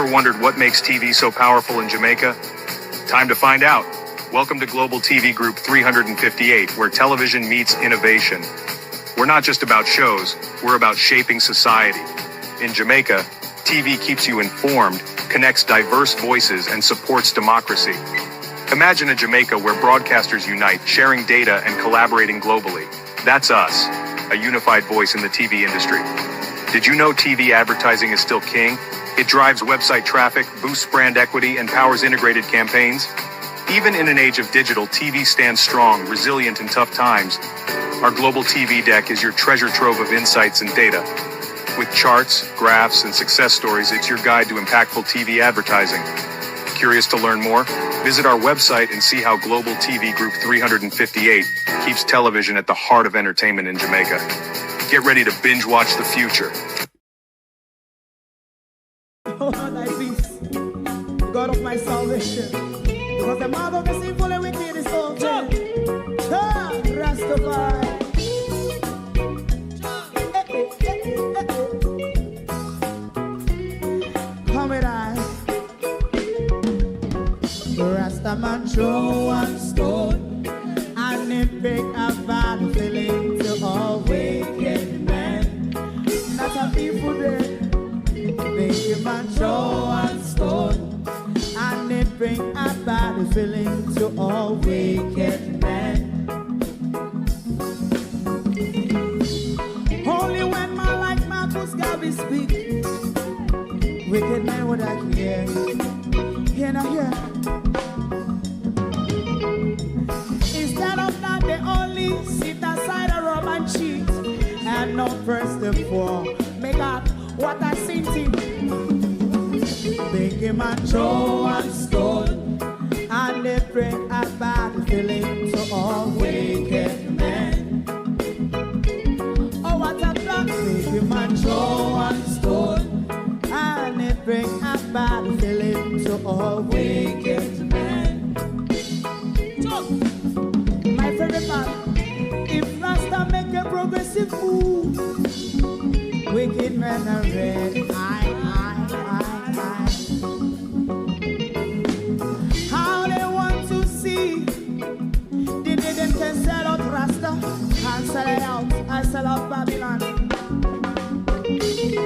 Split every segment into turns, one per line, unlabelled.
Ever wondered what makes TV so powerful in Jamaica? Time to find out. Welcome to Global TV Group 358, where television meets innovation. We're not just about shows, we're about shaping society. In Jamaica, TV keeps you informed, connects diverse voices, and supports democracy. Imagine a Jamaica where broadcasters unite, sharing data and collaborating globally. That's us, a unified voice in the TV industry. Did you know TV advertising is still king? It drives website traffic, boosts brand equity, and powers integrated campaigns. Even in an age of digital, TV stands strong, resilient in tough times. Our Global TV Deck is your treasure trove of insights and data. With charts, graphs, and success stories, it's your guide to impactful TV advertising. Curious to learn more? Visit our website and see how Global TV Group 358 keeps television at the heart of entertainment in Jamaica. Get ready to binge watch the future.
Oh, thy peace, God of my salvation, because the mouth of the sinful and wicked is open. Rastafari. Come with I. Rastaman throw one stone, and it bring a bad feeling to all wicked men. Not a people there. Make a man throw one stone, and it bring a bad feeling to all wicked men. Only when man like Marcus Garvey speak, wicked men would I hear. Hear now hear. Instead of that, they only sit aside and rub and cheat, and not first of all, make up what I seen to. Make him a throw one stone, and they bring a bad feeling to all wicked men. Oh, what a plan! Make him a throw one stone, and they bring a bad feeling to all wicked men. My favorite part, if Rasta make a progressive move, wicked men are red. How they want to see the them can sell out Rasta and sell it out. I sell out Babylon.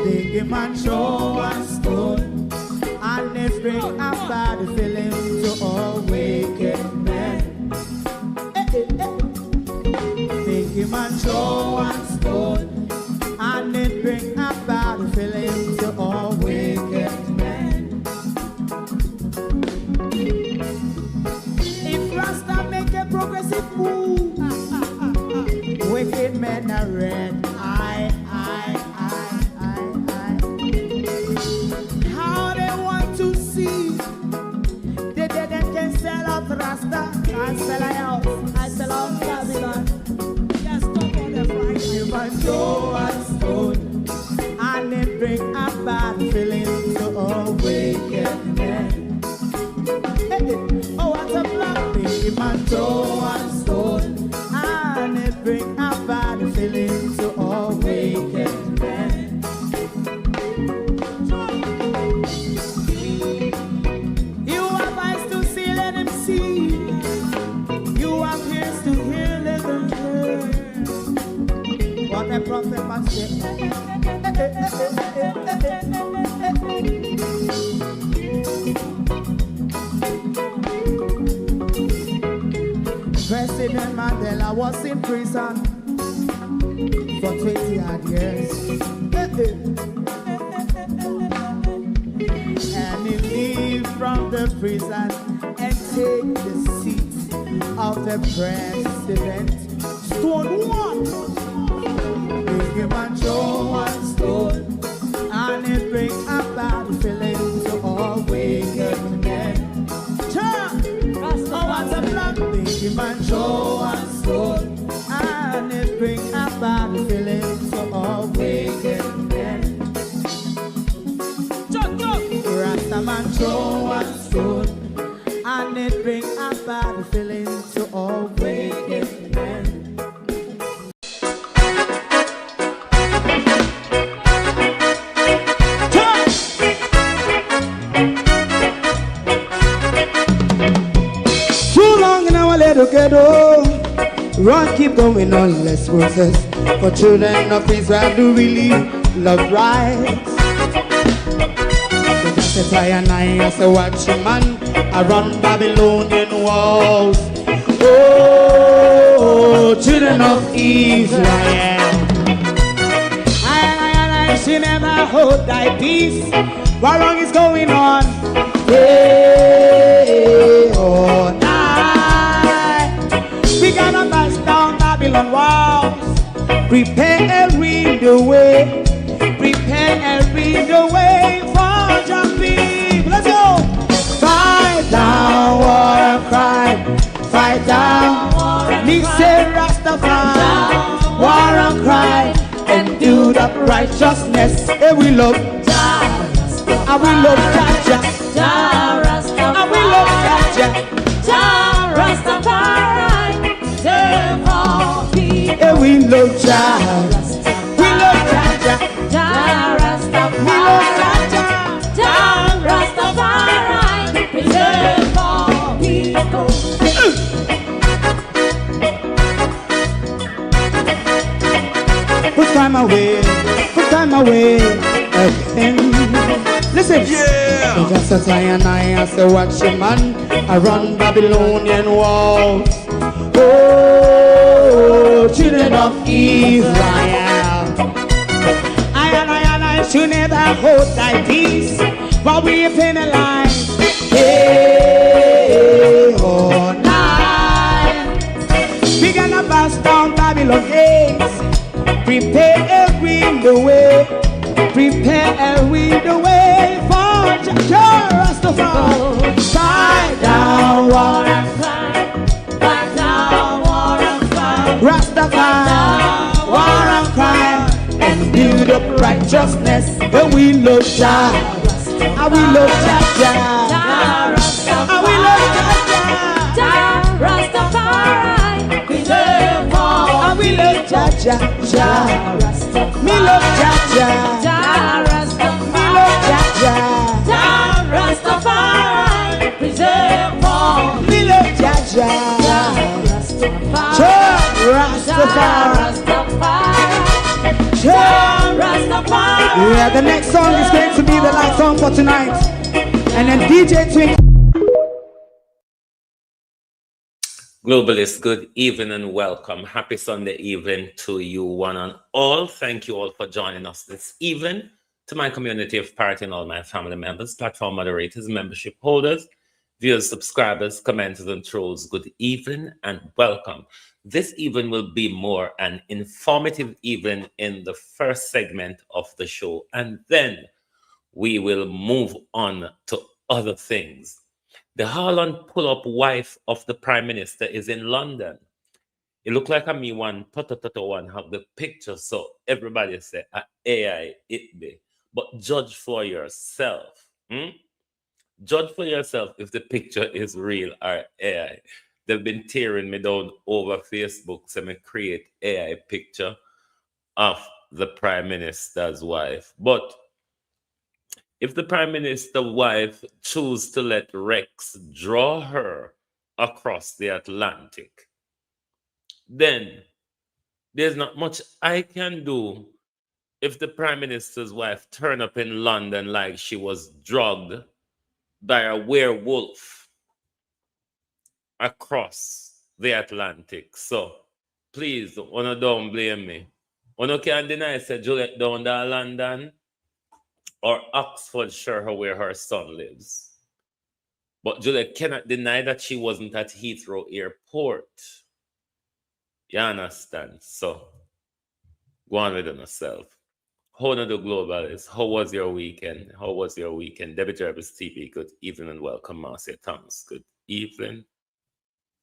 Big man throw one stone, and they bring a bad feeling to all wicked men. Big man throw one stone, and it bring a bad feeling to all wicked men. If Rasta make a progressive move, wicked men are red. How they want to see the dead can sell out Rasta and sell out. I sell out Babylon. Yes, stop on the Friday. You must throw a stone, and it bring a bad feeling to all wicked men. Oh, what a plan! You must throw a stone, and it bring a bad feeling to all wicked men. You have eyes to see, let him see. You have ears to hear, let them hear. What a prophet must say. President Mandela was in prison for 20 odd years. And he leave from the prison and take the seat of the president. Stone one. Big man throw one stone, and it bring a bad feeling to all wicked men. Oh, what a plan! Big man throw one stone, and it bring a bad feeling to all wicked men. Rastaman throw one stone, and it bring a bad feeling to all wicked men. Run, keep going on, let's process. For children of Israel do really love rights. So just as I and I as a watching man, I run Babylonian walls. Oh, children of Israel, I should never hold thy peace. What wrong is going on? Hey, oh, night. We gotta bust down Babylon walls. Prepare the way. Prepare the way for your people. Let's go. Fight down, war and cry. Fight down, me say Rastafari. War and cry and do the righteousness. Hey, we love and we love Jaja. And we love Jaja.
Save all people.
Hey, we love Jaja. We love Jaja. We love Jaja.
Rastafari, preserve all people.
Put time away again. Listen, yeah. Just as I and I as a watching man, I run Babylonian walls. Oh, children of Israel, I should never hold thy peace while we penalize. Hey, oh, night. We gonna bust down Babylon gates. Prepare the way. Prepare the way for Jah Rastafari. Fight down, war and cry.
Fight down, war and cry.
Rastafari, war and cry, and build up righteousness. And we love Jah, and we love Jah, and we love
Jah Rastafari, preserve all.
and we love Jah. Me love Jah.
Jah
Me love Jah.
Jah Rastafari, preserve all.
Me love Jah. Rastafari. Yeah, the next song is going to be the last song for tonight. And then DJ Twink.
Globalists, good evening and welcome. Happy Sunday evening to you one and all. Thank you all for joining us this evening. To my community of party and all my family members, platform moderators, membership holders, viewers, subscribers, commenters, and trolls, good evening and welcome. This evening will be more an informative evening in the first segment of the show, and then we will move on to other things. The Harlan pull-up wife of the Prime Minister is in London. It look like a me one, one have the picture, so everybody say, AI, it be. But judge for yourself. Judge for yourself if the picture is real or AI. They've been tearing me down over Facebook, so me create AI picture of the Prime Minister's wife. But if the Prime Minister's wife choose to let Rex draw her across the Atlantic, then there's not much I can do if the Prime Minister's wife turn up in London like she was drugged by a werewolf across the Atlantic. So please, don't blame me. One can deny say Juliet down to London or Oxfordshire where her son lives. But Juliet cannot deny that she wasn't at Heathrow Airport. You understand? So, go on with yourself. How are the globalists? How was your weekend? How was your weekend? Debbie Jarvis TV, good evening and welcome. Marcia Thomas, good evening.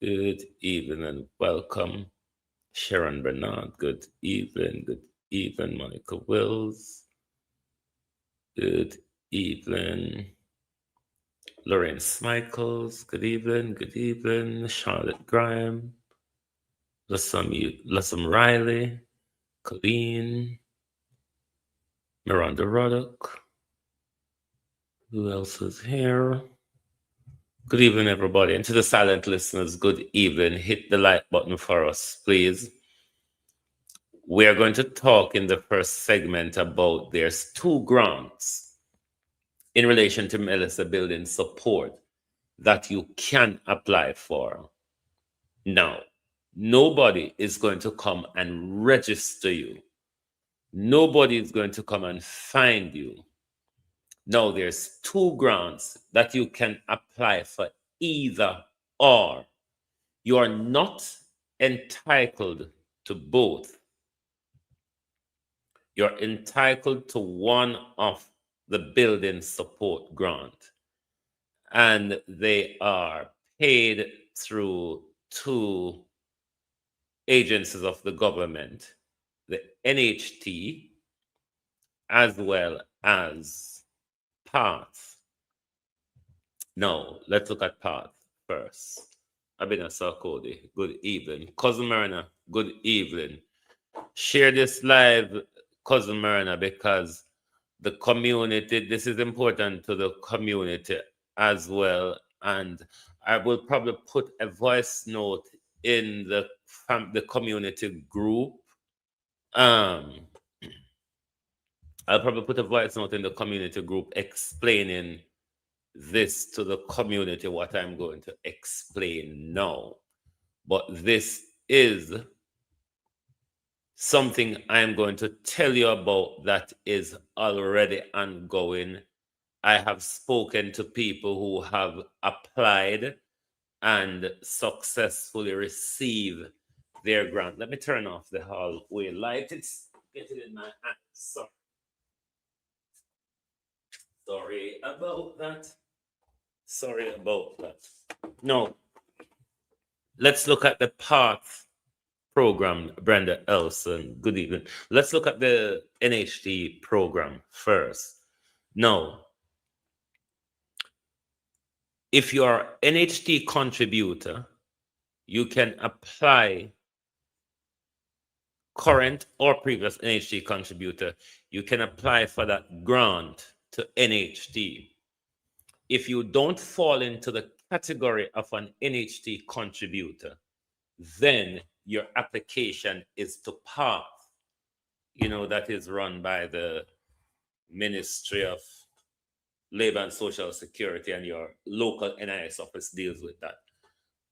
Good evening and welcome. Sharon Bernard, good evening. Good evening, Monica Wills. Good evening. Lorraine Michaels, good evening. Good evening. Charlotte Graham. Lassam Riley. Colleen. Miranda Ruddock. Who else is here? Good evening, everybody. And to the silent listeners, good evening. Hit the like button for us, please. We are going to talk in the first segment about there's two grants in relation to Melissa Building Support that you can apply for. Now, nobody is going to come and register you. Nobody is going to come and find you. No, there's two grants that you can apply for, either or. You are not entitled to both. You're entitled to one of the building support grant, and they are paid through two agencies of the government, the NHT as well as PATH. No, let's look at PATH first. Abina Sarkodi, good evening. Cousin Myrna, good evening. Share this live, Cousin Myrna, because the community, this is important to the community as well. And I will probably put a voice note in the community group. I'll probably put a voice note in the community group explaining this to the community, what I'm going to explain now. But this is something I'm going to tell you about that is already ongoing. I have spoken to people who have applied and successfully received their grant. Let me turn off the hallway light. It's getting in my hand. Sorry about that. Sorry about that. No. Let's look at the PATH program, Brenda Elson. Good evening. Let's look at the NHT program first. Now, if you are NHT contributor, you can apply, current or previous NHT contributor, you can apply for that grant to NHT. If you don't fall into the category of an NHT contributor, then your application is to PATH. You know, that is run by the Ministry of Labor and Social Security, and your local NIS office deals with that.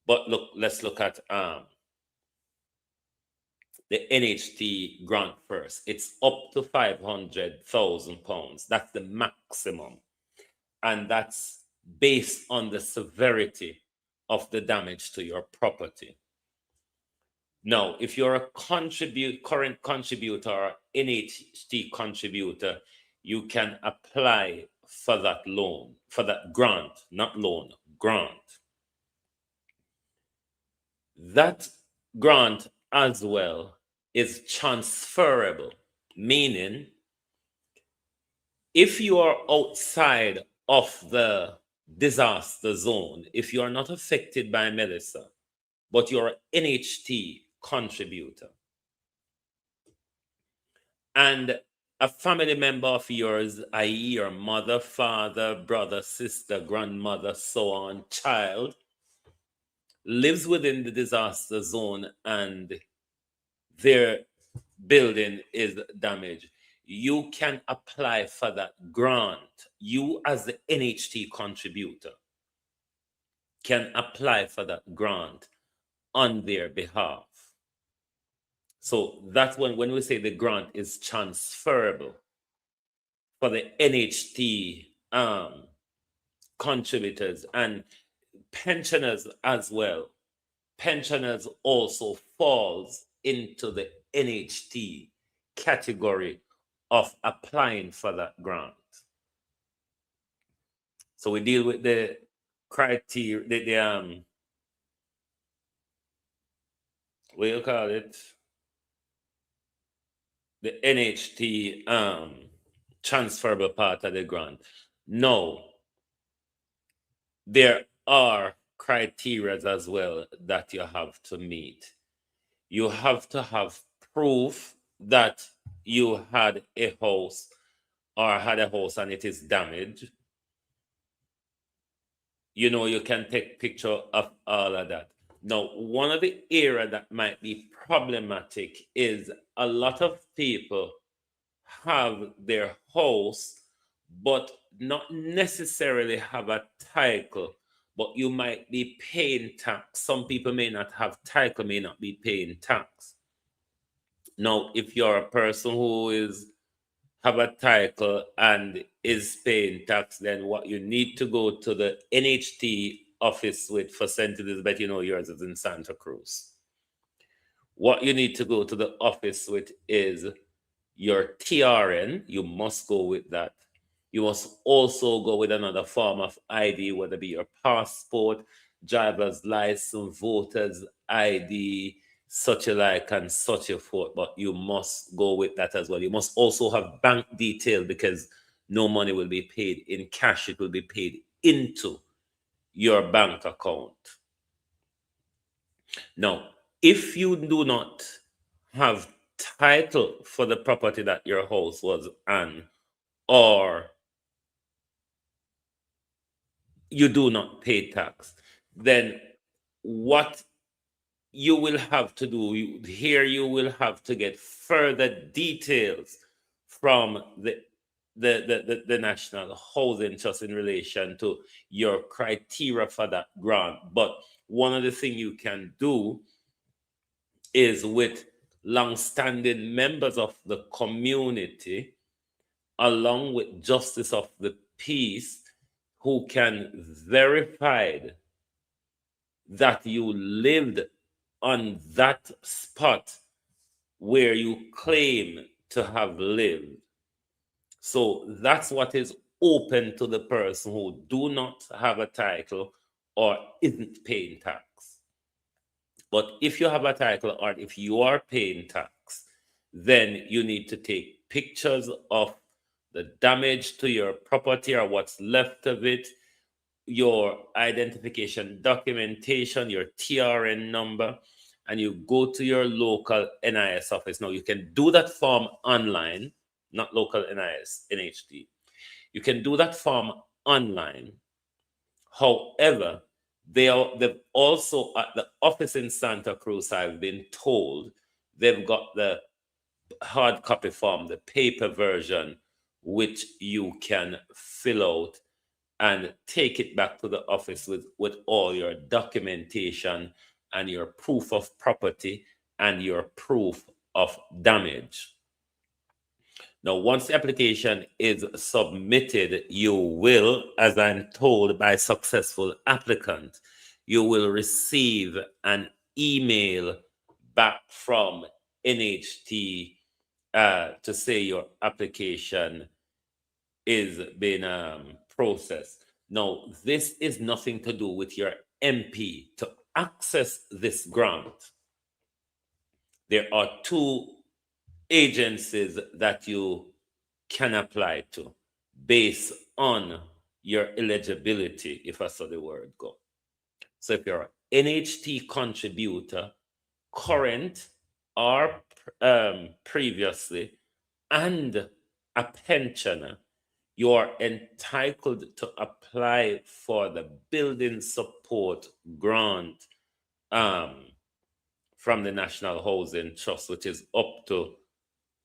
But look, let's look at the NHT grant first. It's up to £500,000. That's the maximum. And that's based on the severity of the damage to your property. Now, if you're a current contributor or NHT contributor, you can apply for that loan, for that grant, not loan, grant. That grant as well is transferable, meaning if you are outside of the disaster zone, if you are not affected by Melissa, but you're an NHT contributor, and a family member of yours, i.e. your mother, father, brother, sister, grandmother, so on, child, lives within the disaster zone and their building is damaged, you can apply for that grant. You as the NHT contributor can apply for that grant on their behalf. So that's when we say the grant is transferable for the NHT contributors and pensioners as well. Pensioners also falls into the NHT category of applying for that grant. So we deal with the criteria, what do you call it? The NHT transferable part of the grant. No, there are criteria as well that you have to meet. You have to have proof that you had a house or had a house and it is damaged. you can take picture of all of that. Now, one of the area that might be problematic is a lot of people have their house, but not necessarily have a title, but you might be paying tax. Some people may not have title, may not be paying tax. Now, if you're a person who is have a title and is paying tax, then what you need to go to the NHT office with for St. Elizabeth, yours is in Santa Cruz. What you need to go to the office with is your TRN. You must go with that. You must also go with another form of ID, whether it be your passport, driver's license, voter's ID, such a like, and such a forth. But you must go with that as well. You must also have bank detail, because no money will be paid in cash. It will be paid into your bank account. Now, if you do not have title for the property that your house was on, or you do not pay tax, then what you will have to do here, you will have to get further details from the National Housing Trust in relation to your criteria for that grant. But one of the things you can do is with long-standing members of the community, along with justice of the peace, who can verify that you lived on that spot where you claim to have lived. So that's what is open to the person who do not have a title or isn't paying tax. But if you have a title, or if you are paying tax, then you need to take pictures of the damage to your property or what's left of it, your identification documentation, your TRN number, and you go to your local NIS office. Now, you can do that form online, not local NIS, NHT. You can do that form online. However, they've also, at the office in Santa Cruz, I've been told, they've got the hard copy form, the paper version, which you can fill out and take it back to the office with all your documentation and your proof of property and your proof of damage. Now, once the application is submitted, you will, as I'm told by successful applicant, you will receive an email back from NHT to say your application is being processed. Now, this is nothing to do with your MP. To access this grant, there are two agencies that you can apply to based on your eligibility, if I saw the word go. So if you're an NHT contributor, current or previously, and a pensioner, you are entitled to apply for the building support grant from the National Housing Trust, which is up to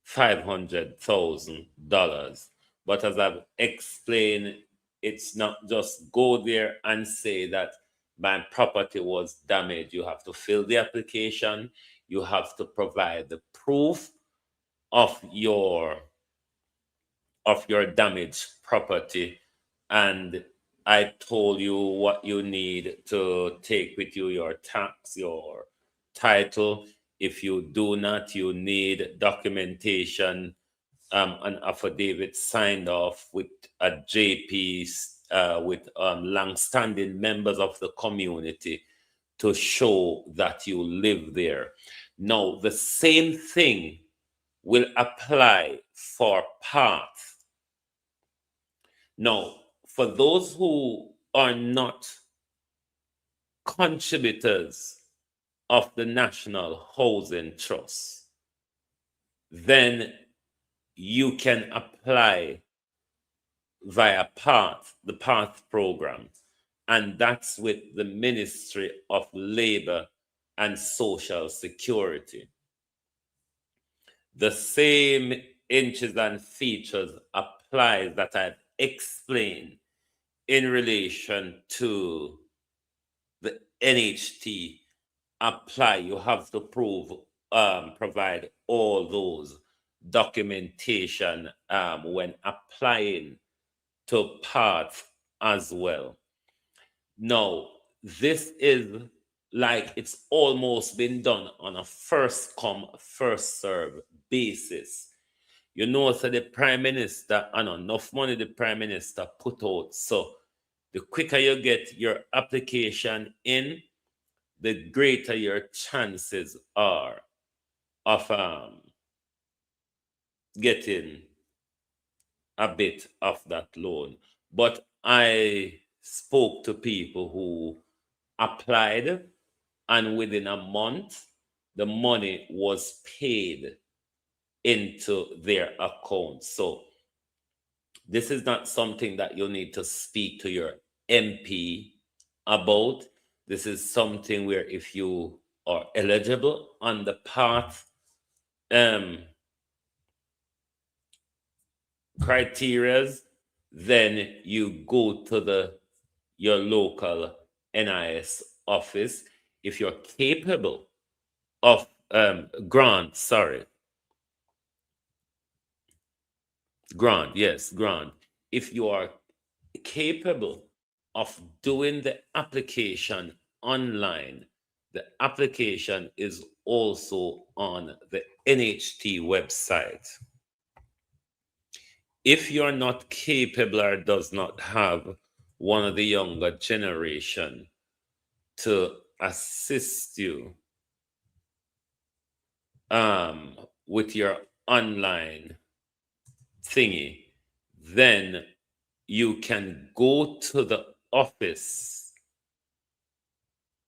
$500,000. But as I've explained, it's not just go there and say that my property was damaged. You have to fill the application. You have to provide the proof of your damaged property. And I told you what you need to take with you: your tax, your title. If you do not, you need documentation, an affidavit signed off with a JP, with long-standing members of the community to show that you live there. Now, the same thing will apply for PATH. Now, for those who are not contributors of the National Housing Trust, then you can apply via PATH, the PATH program. and that's with the Ministry of Labor and Social Security. The same inches and features apply that I've explained in relation to the NHT apply. You have to provide all those documentation when applying to parts as well. Now, this is like it's almost been done on a first come, first serve basis. You know, so the Prime Minister, and enough money the Prime Minister put out. So the quicker you get your application in, the greater your chances are of getting a bit of that loan. But I spoke to people who applied, and within a month, the money was paid into their account. So this is not something that you need to speak to your MP about. This is something where if you are eligible on the path criterias, then you go to your local NIS office. If you're capable of grant, yes, grant. If you are capable of doing the application online, the application is also on the NHT website. If you're not capable or does not have one of the younger generation to assist you with your online thingy, then you can go to the office.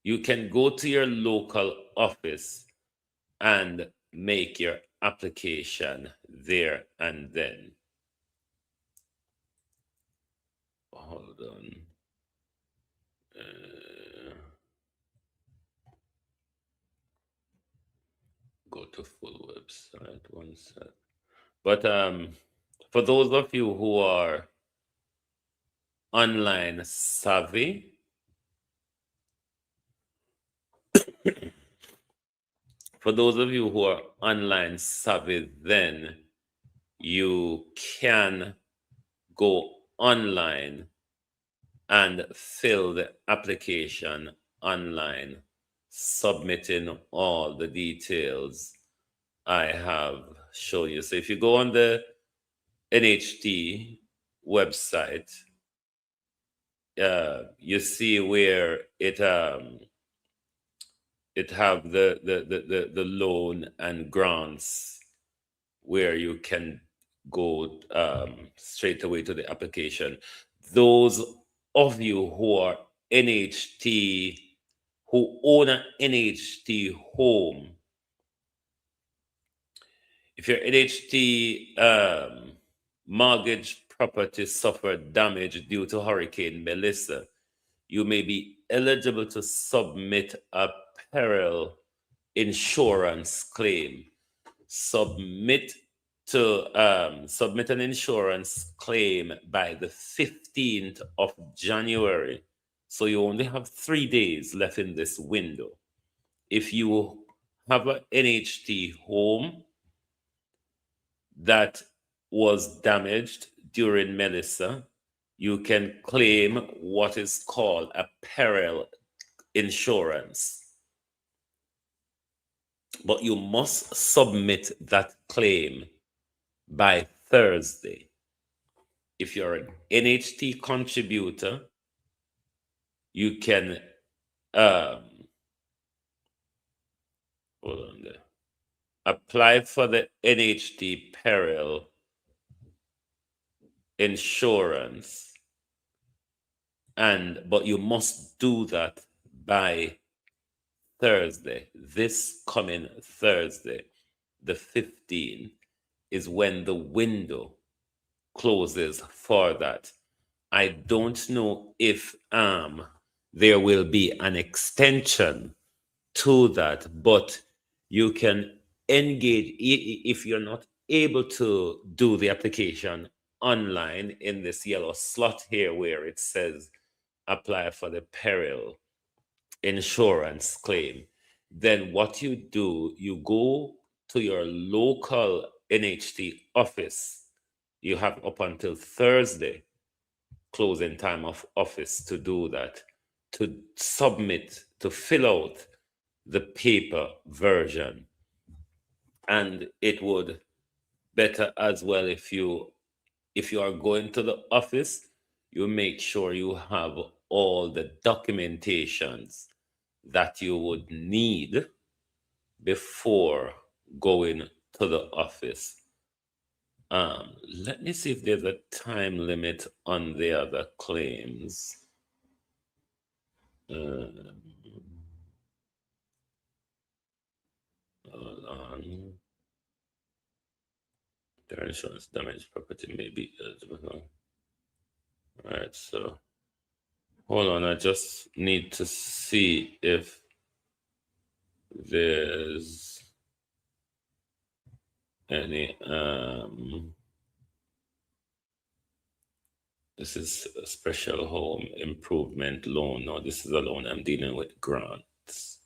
You can go to your local office and make your application there and then. Hold on. Go to full website, one sec. But for those of you who are online savvy, then you can go online and fill the application online, submitting all the details I have shown you. So if you go on the NHT website, you see where it have the loan and grants, where you can go straight away to the application. Those of you who are NHT, who own an NHT home, if your NHT mortgage property suffered damage due to Hurricane Melissa, you may be eligible to submit a peril insurance claim. Submit an insurance claim by the 15th of January. So you only have 3 days left in this window. If you have an NHT home that was damaged during Melissa, you can claim what is called a peril insurance. But you must submit that claim by Thursday. If you're an NHT contributor, you can apply for the NHT peril insurance, but you must do that by Thursday. This coming Thursday, the 15th, is when the window closes for that. I don't know if there will be an extension to that, but you can engage if you're not able to do the application online in this yellow slot here where it says apply for the peril insurance claim. Then what you do, you go to your local NHT office. You have up until Thursday, closing time of office, to do that, to submit, to fill out the paper version. And it would better as well if you are going to the office, you make sure you have all the documentations that you would need before going to the office. Let me see if there's a time limit on the other claims. Hold on. Their insurance damage property may be eligible. All right, so hold on. I just need to see if there's any this is a special home improvement loan. No, this is a loan I'm dealing with grants.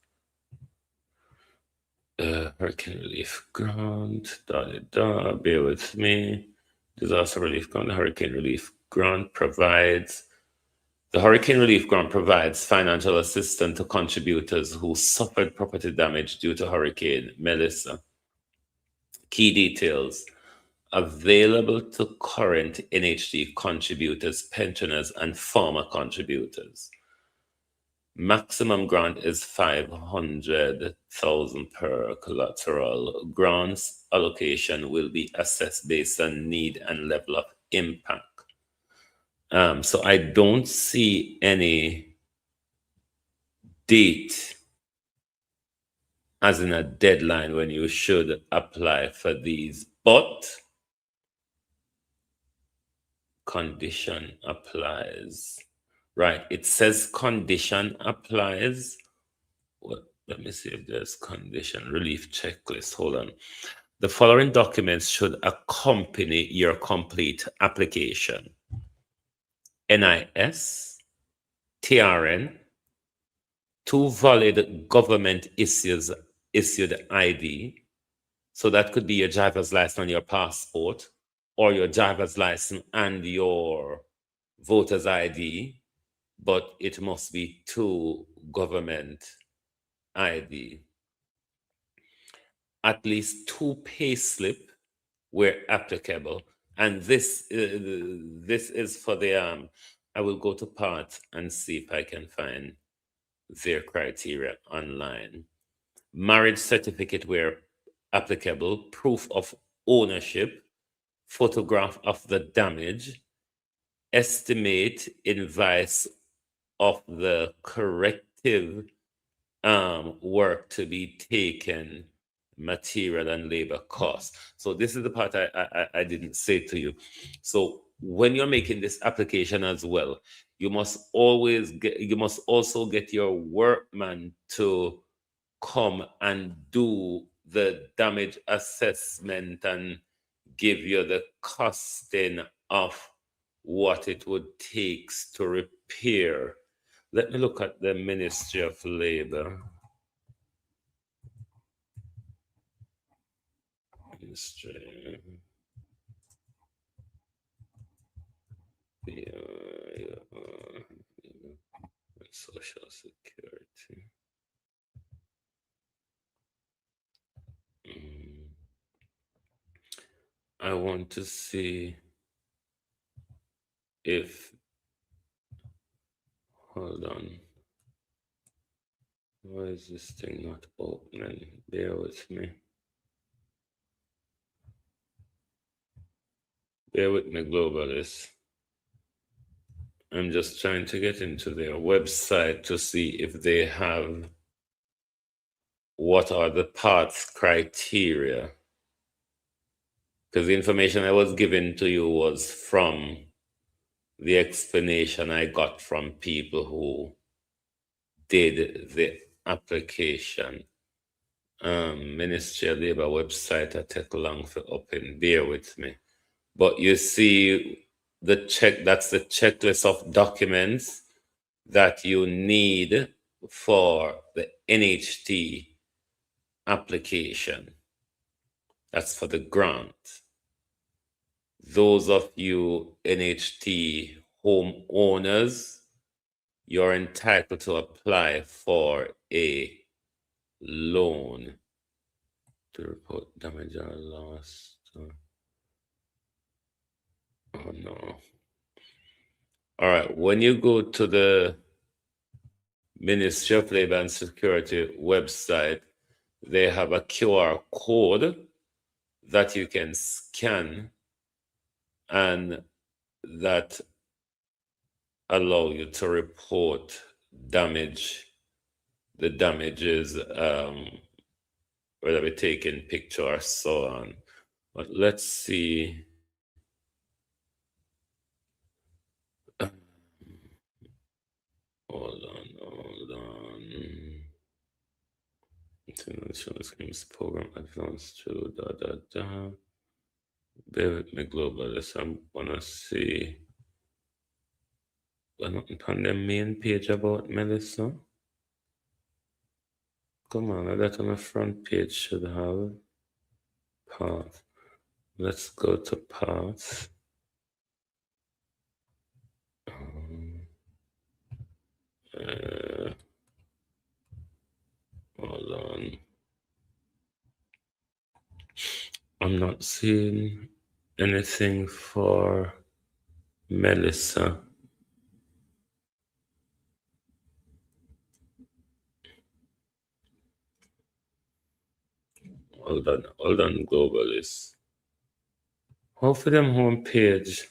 Hurricane relief grant, bear with me. Disaster relief grant. The hurricane relief grant provides financial assistance to contributors who suffered property damage due to Hurricane Melissa. Key details: available to current NHT contributors, pensioners, and former contributors. Maximum grant is 500,000 per collateral. Grants allocation will be assessed based on need and level of impact. So I don't see any date as in a deadline when you should apply for these, but condition applies. Right, it says condition applies. Well, let me see if there's condition relief checklist. Hold on. The following documents should accompany your complete application: NIS, TRN, 2 valid government issued ID. So that could be your driver's license and your passport, or your driver's license and your voter's ID. But it must be 2 government ID. At least 2 payslip where applicable. And this is for the I will go to part and see if I can find their criteria online. Marriage certificate where applicable, proof of ownership, photograph of the damage, estimate invoice of the corrective work to be taken, material and labor costs. So this is the part I didn't say to you. So when you're making this application as well, you must also get your workman to come and do the damage assessment and give you the costing of what it would take to repair. Let me look at the Ministry of Labor. Ministry. Social Security. I want to see if, hold on, why is this thing not opening? Bear with me. Bear with me, Globalist. I'm just trying to get into their website to see if they have what are the parts criteria. Because the information I was given to you was from the explanation I got from people who did the application. Ministry of Labour website, I take long for open, bear with me. But you see that's the checklist of documents that you need for the NHT application. That's for the grant. Those of you NHT homeowners, you're entitled to apply for a loan to report damage or loss. Oh no. All right, when you go to the Ministry of Labor and Security website, they have a QR code that you can scan and that allow you to report damage. The damages, whether we taking picture or so on. But let's see. Hold on. International Schemes Program Advanced to Bear with me, Globalist. I want to see. Well, nothing on the main page about Melissa. Come on, that on the front page should have path. Let's go to path. Hold on. I'm not seeing anything for Melissa. Hold on, Globalist. Hopefully them homepage.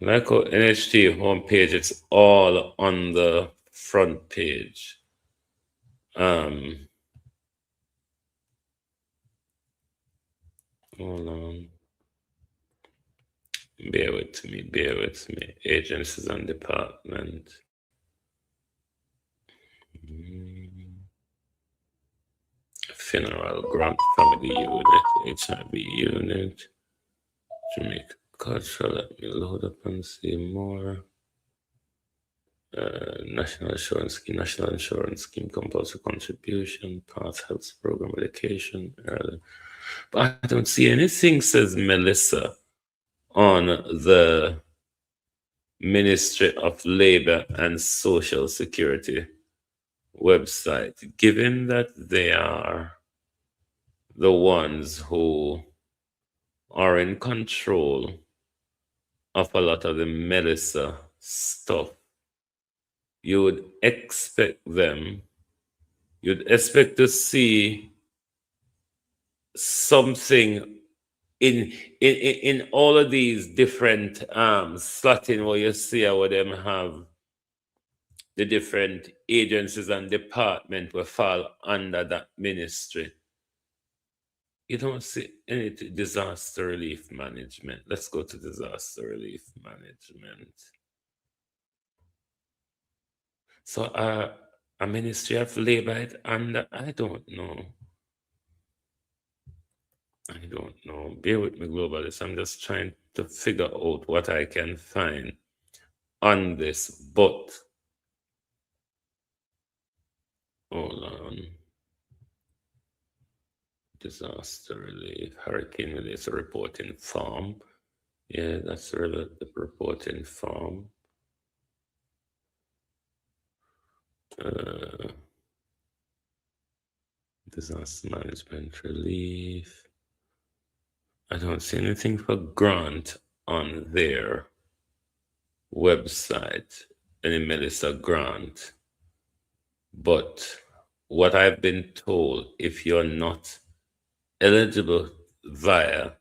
Like our NHT homepage, it's all on the front page. Hold on. Bear with me. Agencies and department. Funeral grant family unit, HIV unit, Jamaica culture. Let me load up and see more. National Insurance Scheme, compulsory contribution, Path Health Program, education, early. But I don't see anything says Melissa on the Ministry of Labor and Social Security website, given that they are the ones who are in control of a lot of the Melissa stuff. You would expect to see something in all of these different slotting where you see how them have the different agencies and departments will fall under that ministry. You don't see any disaster relief management. Let's go to disaster relief management. So a Ministry of Labor, and I don't know. Bear with me, Globalist. I'm just trying to figure out what I can find on this. But hold on. Disaster relief, hurricane relief, reporting form. Yeah, that's the reporting form. Disaster management relief. I don't see anything for grant on their website, any Melissa grant. But what I've been told, if you're not eligible via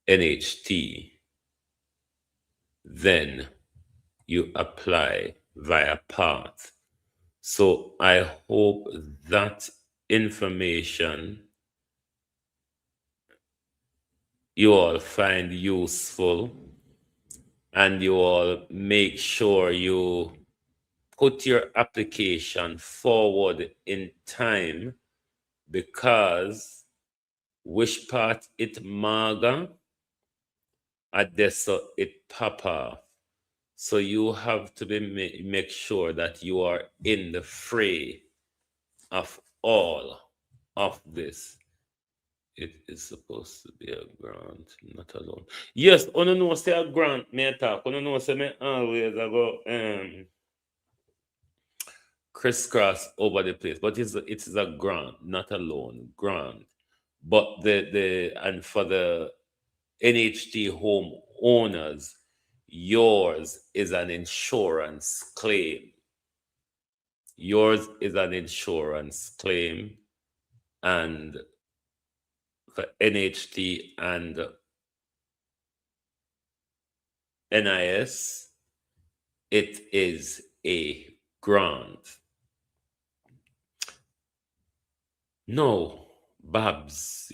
NHT, then you apply via PATH. So I hope that information you all find useful and you all make sure you put your application forward in time, because which part it maga, adesso it papa. So you have to make sure that you are in the fray of all of this. It is supposed to be a grant, not a loan. Yes, on no say a grant, me talk. On no say me always I go crisscross over the place, but it is a grant, not a loan. Grant, but and for the NHT home owners, yours is an insurance claim. Yours is an insurance claim, and for NHT and NIS, it is a grant. No, Babs,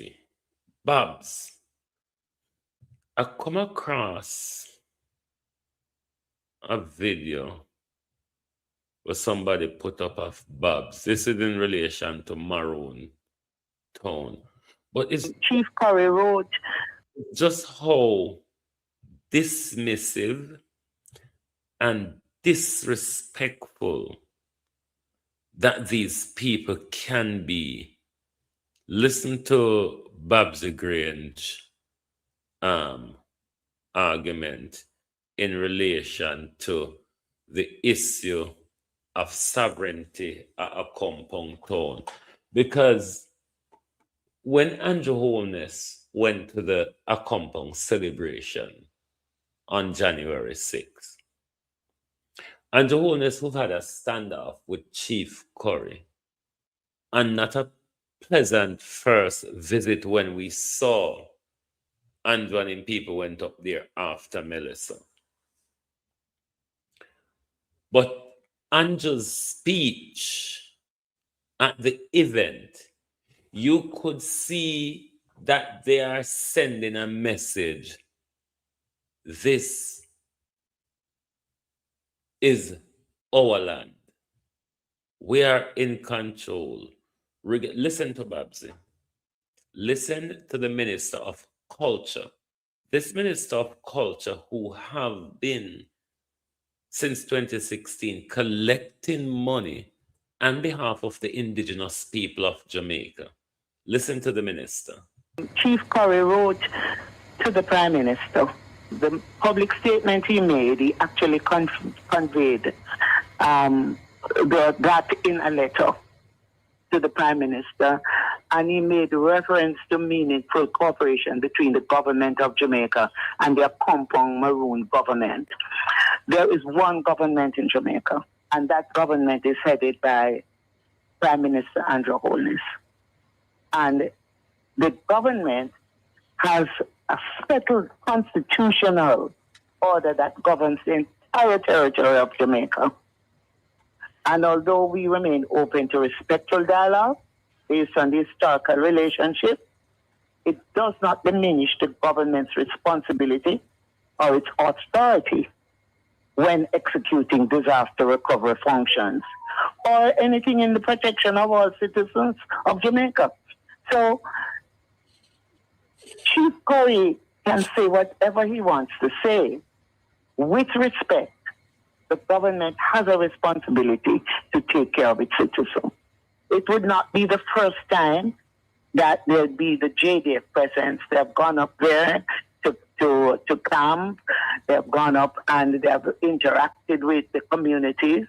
I come across a video where somebody put up of Babs. This is in relation to Maroon Town. But it's
Chief Curry wrote
just how dismissive and disrespectful that these people can be. Listen to Babsy Grange argument in relation to the issue of sovereignty at a compound town. Because when Andrew Holness went to the Accompong celebration on January 6th, Andrew Holness, who had a standoff with Chief Curry, and not a pleasant first visit when we saw Andrew and him people went up there after Melissa. But Andrew's speech at the event, you could see that they are sending a message. This is our land. We are in control. Listen to Babsy. Listen to the Minister of Culture. This Minister of Culture, who have been since 2016 collecting money on behalf of the indigenous people of Jamaica. Listen to the minister.
Chief Curry wrote to the Prime Minister. The public statement he made, he actually conveyed that in a letter to the Prime Minister, and he made reference to meaningful cooperation between the government of Jamaica and the Accompong Maroon government. There is one government in Jamaica, and that government is headed by Prime Minister Andrew Holness. And the government has a settled constitutional order that governs the entire territory of Jamaica. And although we remain open to respectful dialogue based on the historical relationship, it does not diminish the government's responsibility or its authority when executing disaster recovery functions or anything in the protection of all citizens of Jamaica. So Chief Curry can say whatever he wants to say. With respect, the government has a responsibility to take care of its citizens. It would not be the first time that there'd be the JDF presence. They have gone up there to camp. They have gone up and they have interacted with the community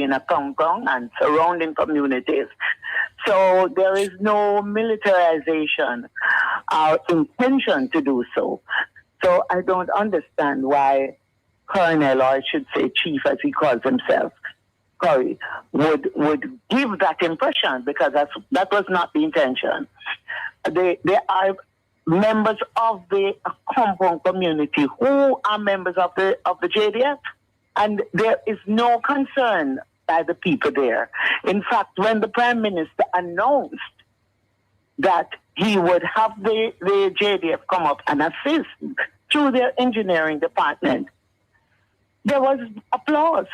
in Accompong and surrounding communities. So there is no militarization or intention to do so. So I don't understand why Colonel, or I should say Chief as he calls himself, Curry, would give that impression, because that was not the intention. They are members of the Accompong community who are members of the JDF, and there is no concern by the people there. In fact, when the Prime Minister announced that he would have the JDF come up and assist through their engineering department. There was applause.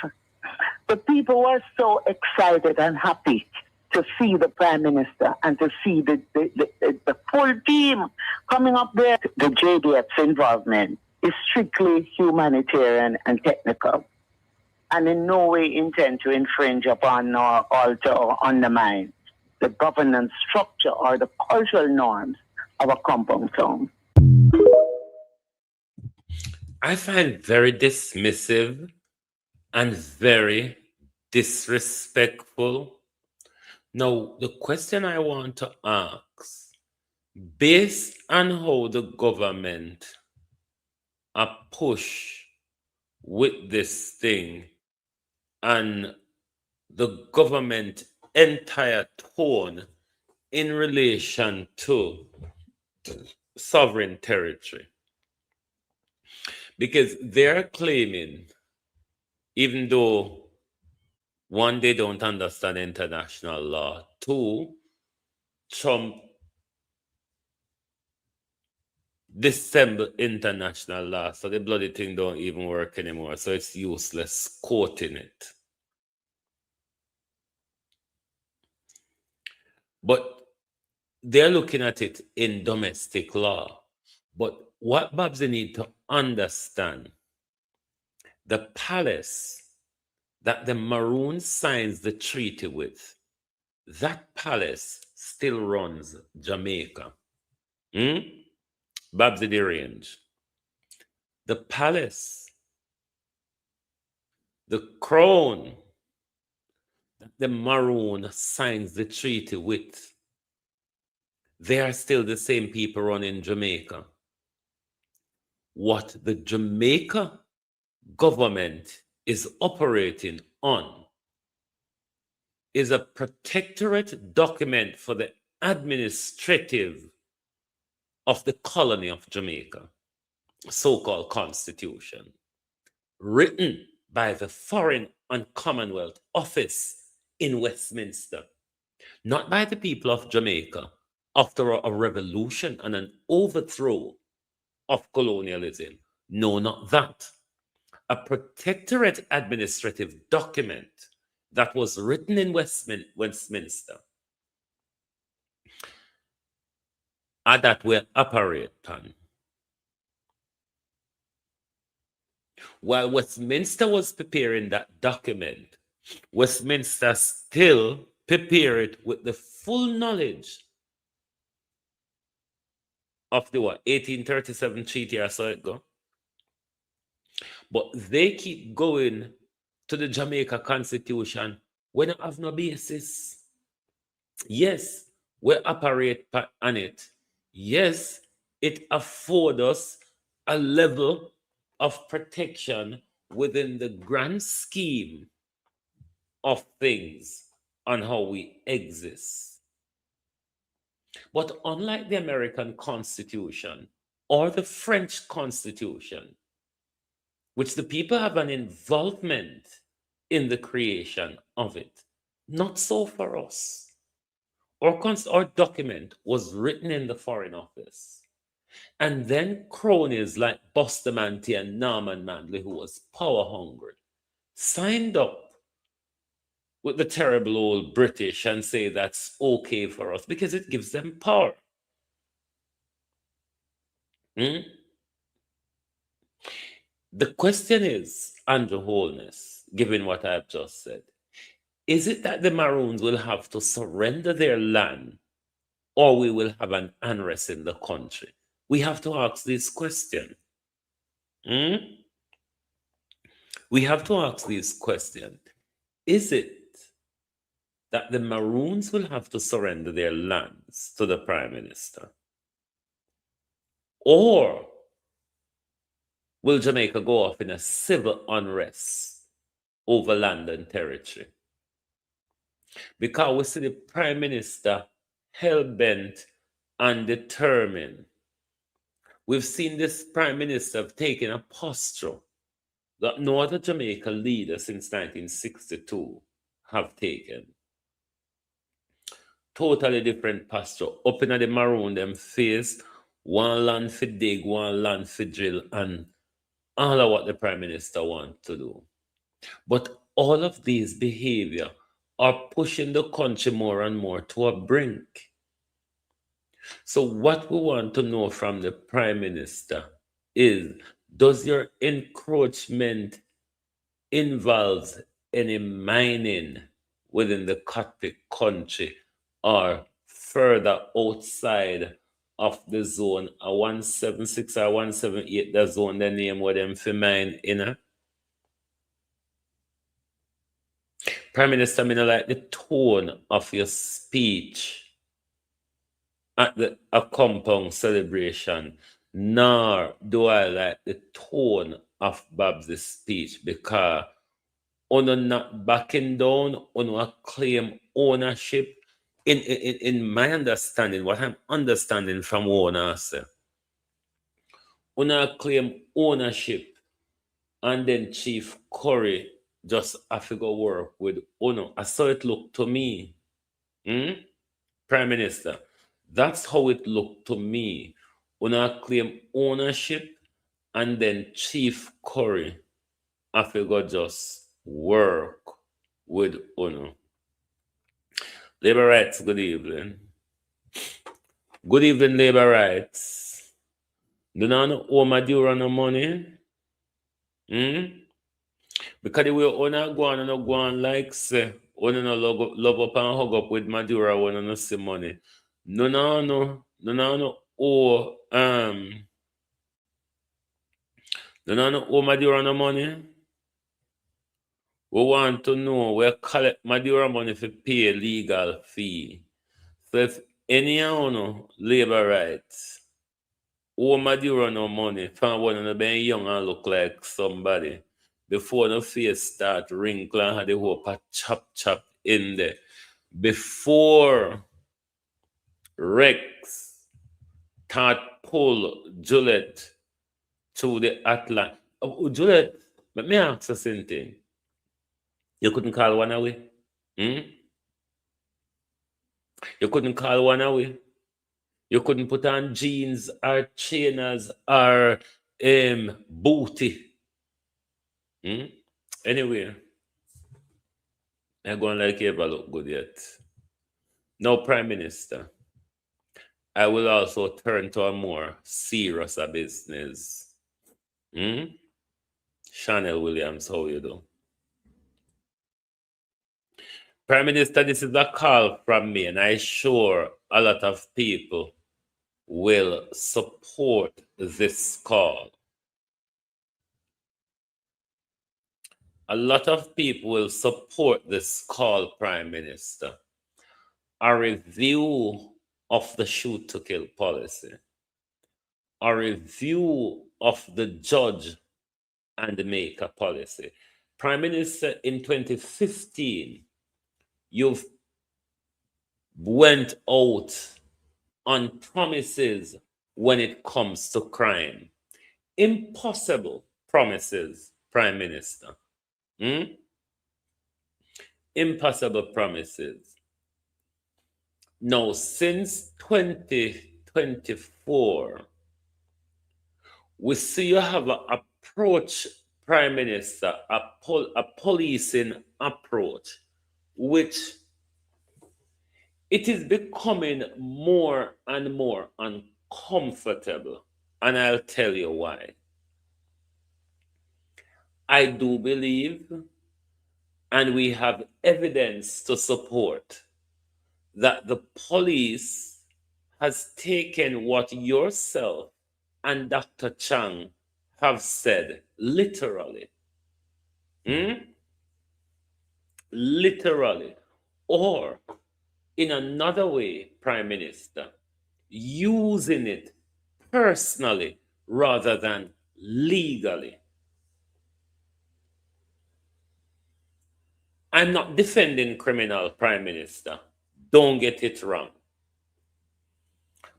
The people were so excited and happy to see the Prime Minister and to see the full team coming up there. The JDF's involvement is strictly humanitarian and technical, and in no way intend to infringe upon or alter or undermine the governance structure or the cultural norms of a compound town.
I find very dismissive and very disrespectful. Now, the question I want to ask, based on how the government are push with this thing and the government entire tone in relation to sovereign territory, because they're claiming, even though one, they don't understand international law, two, Trump dissemble international law, so the bloody thing don't even work anymore, so it's useless quoting it. But they're looking at it in domestic law. But what Babsy need to understand, the palace that the Maroons signs the treaty with, that palace still runs Jamaica. Babsy the Range. The palace, the crown that the Maroon signs the treaty with, they are still the same people running Jamaica. What the Jamaica government is operating on is a protectorate document for the administrative of the colony of Jamaica, so-called constitution, written by the Foreign and Commonwealth Office in Westminster, not by the people of Jamaica after a revolution and an overthrow of colonialism. No, not that. A protectorate administrative document that was written in Westminster, and that will operate on. While Westminster was preparing that document, Westminster still prepared it with the full knowledge of the 1837 treaty, or so it go. But they keep going to the Jamaica Constitution when it have no basis. Yes, we operate on it. Yes, it affords us a level of protection within the grand scheme of things on how we exist. But unlike the American Constitution or the French Constitution, which the people have an involvement in the creation of it, not so for us. Our document was written in the Foreign Office. And then cronies like Bustamante and Norman Manley, who was power hungry, signed up with the terrible old British and say that's okay for us because it gives them power. The question is, Andrew Holness, given what I've just said, is it that the Maroons will have to surrender their land or we will have an unrest in the country? We have to ask this question. We have to ask this question. Is it that the Maroons will have to surrender their lands to the Prime Minister? Or will Jamaica go off in a civil unrest over land and territory? Because we see the Prime Minister hell-bent and determined. We've seen this Prime Minister taking a posture that no other Jamaica leader since 1962 have taken. Totally different posture. Up in the Maroon them face, one land for dig, one land for drill, and all of what the Prime Minister wants to do. But all of these behavior are pushing the country more and more to a brink. So what we want to know from the Prime Minister is, does your encroachment involve any mining within the Catholic country or further outside of the zone, a 176 or 178, the zone, the name where them for mine in? Prime Minister, I like the tone of your speech at a compound celebration, nor do I like the tone of Babs' speech, because on not backing down, on claim ownership. In my understanding, what I'm understanding from owners, on claim ownership, and then Chief Curry just have to go work with Uno. I saw it look to me. Prime Minister, that's how it looked to me. Una claim ownership, and then Chief Curry have to go just work with Uno. Labor Rights, good evening. Good evening, Labor Rights. Do not owe Madura no money? Because the way Una go on like say, Una no love up and hug up with Madura when no see money. No owe Madura no money. We want to know where collect Madura money for pay legal fee. So if any labor rights owe Madura no money, find one of them young and look like somebody before the face start wrinkle and have the whole chop in there. Before Rex thought pull Juliet to the Atlantic. Juliet, let me ask you something. You couldn't call one away? You couldn't call one away? You couldn't put on jeans or trainers or booty? Anyway, I'm going like you ever look good yet. No, Prime Minister, I will also turn to a more serious business. Chanel Williams, how you do? Prime Minister, this is a call from me, and I'm sure a lot of people will support this call. A lot of people will support this call, Prime Minister. A review of the shoot to kill policy. A review of the judge and the maker policy. Prime Minister, in 2015, you've went out on promises when it comes to crime. Impossible promises, Prime Minister. Impossible promises. Now, since 2024, we see you have an approach, Prime Minister, a policing approach, which it is becoming more and more uncomfortable. And I'll tell you why. I do believe, and we have evidence to support, that the police has taken what yourself and Dr. Chang have said literally. Literally. Or in another way, Prime Minister, using it personally rather than legally. I'm not defending criminal, Prime Minister. Don't get it wrong.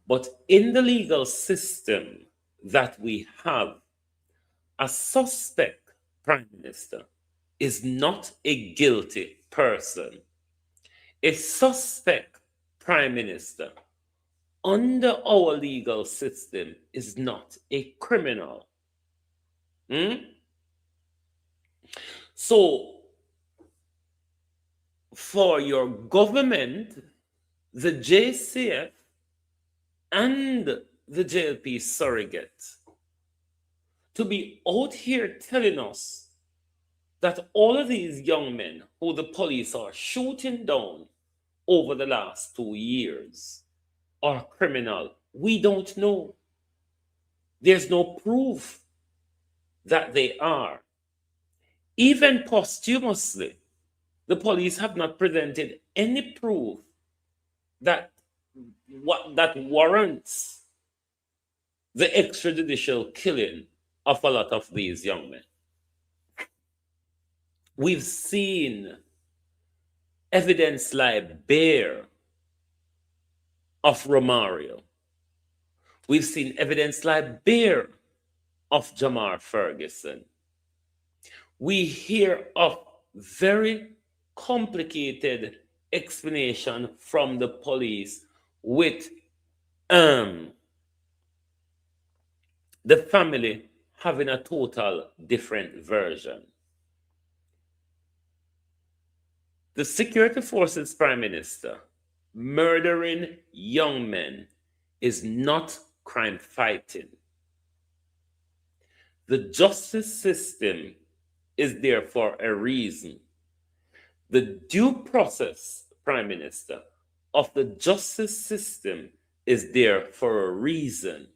But in the legal system that we have, a suspect, Prime Minister, is not a guilty person. A suspect, Prime Minister, under our legal system is not a criminal. So, for your government, the JCF and the JLP surrogate to be out here telling us that all of these young men who the police are shooting down over the last 2 years are criminal, we don't know. There's no proof that they are. Even posthumously, the police have not presented any proof that that warrants the extrajudicial killing of a lot of these young men. We've seen evidence lie bare of Romario. We've seen evidence lie bare of Jamar Ferguson. We hear of very complicated explanation from the police with the family having a total different version. The Security Forces Prime Minister murdering young men is not crime fighting. The justice system is there for a reason. The due process, Prime Minister, of the justice system is there for a reason.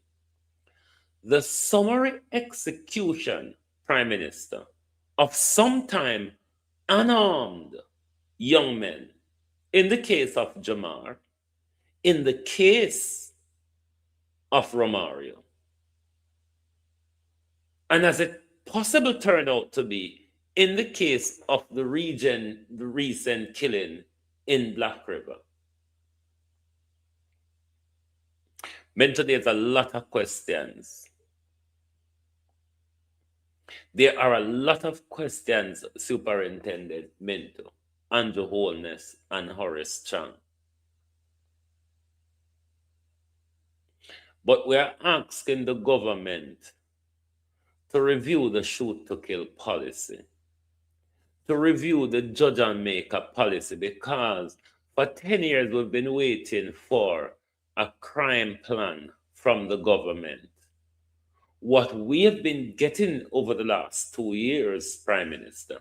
The summary execution, Prime Minister, of sometime unarmed young men, in the case of Jamar, in the case of Romario, and as it possibly turned out to be in the case of the recent killing in Black River. Mentor, there's a lot of questions. There are a lot of questions, Superintendent Minto, Andrew Holness, and Horace Chang. But we're asking the government to review the shoot to kill policy, to review the judge and maker policy, because for 10 years we've been waiting for a crime plan from the government. What we have been getting over the last 2 years, Prime Minister,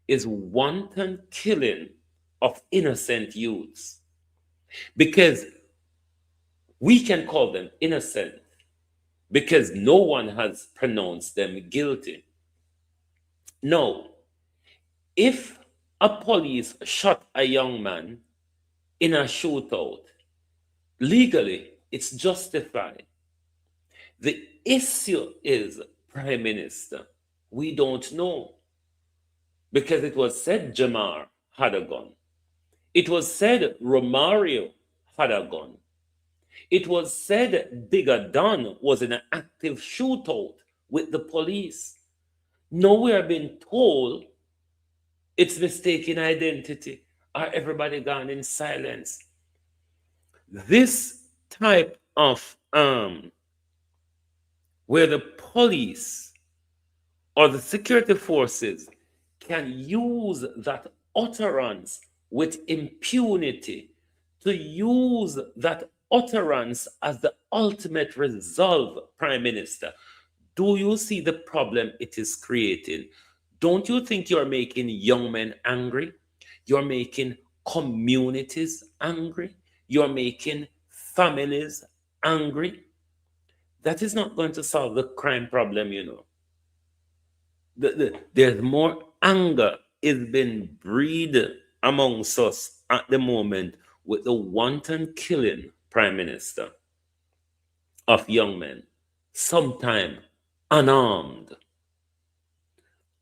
is wanton killing of innocent youths. Because we can call them innocent because no one has pronounced them guilty. No, if a police shot a young man in a shootout, legally it's justified. The issue is, Prime Minister, we don't know. Because it was said Jamar had a gun. It was said Romario had a gun. It was said Bigger Don was in an active shootout with the police. Now we are being told it's mistaken identity, or everybody gone in silence. This type of where the police or the security forces can use that utterance with impunity, to use that utterance as the ultimate resolve, Prime Minister. Do you see the problem it is creating? Don't you think you're making young men angry? You're making communities angry? You're making families angry? That is not going to solve the crime problem, you know. There's more anger is being breeded amongst us at the moment with the wanton killing, Prime Minister, of young men, sometime unarmed.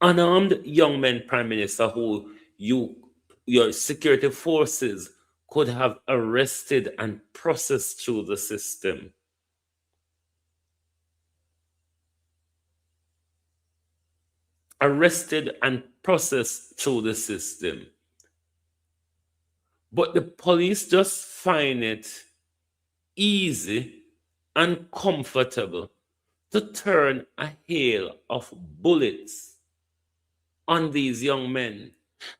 Unarmed young men, Prime Minister, who your security forces could have arrested and processed through the system. Arrested and processed through the system. But the police just find it easy and comfortable to turn a hail of bullets on these young men.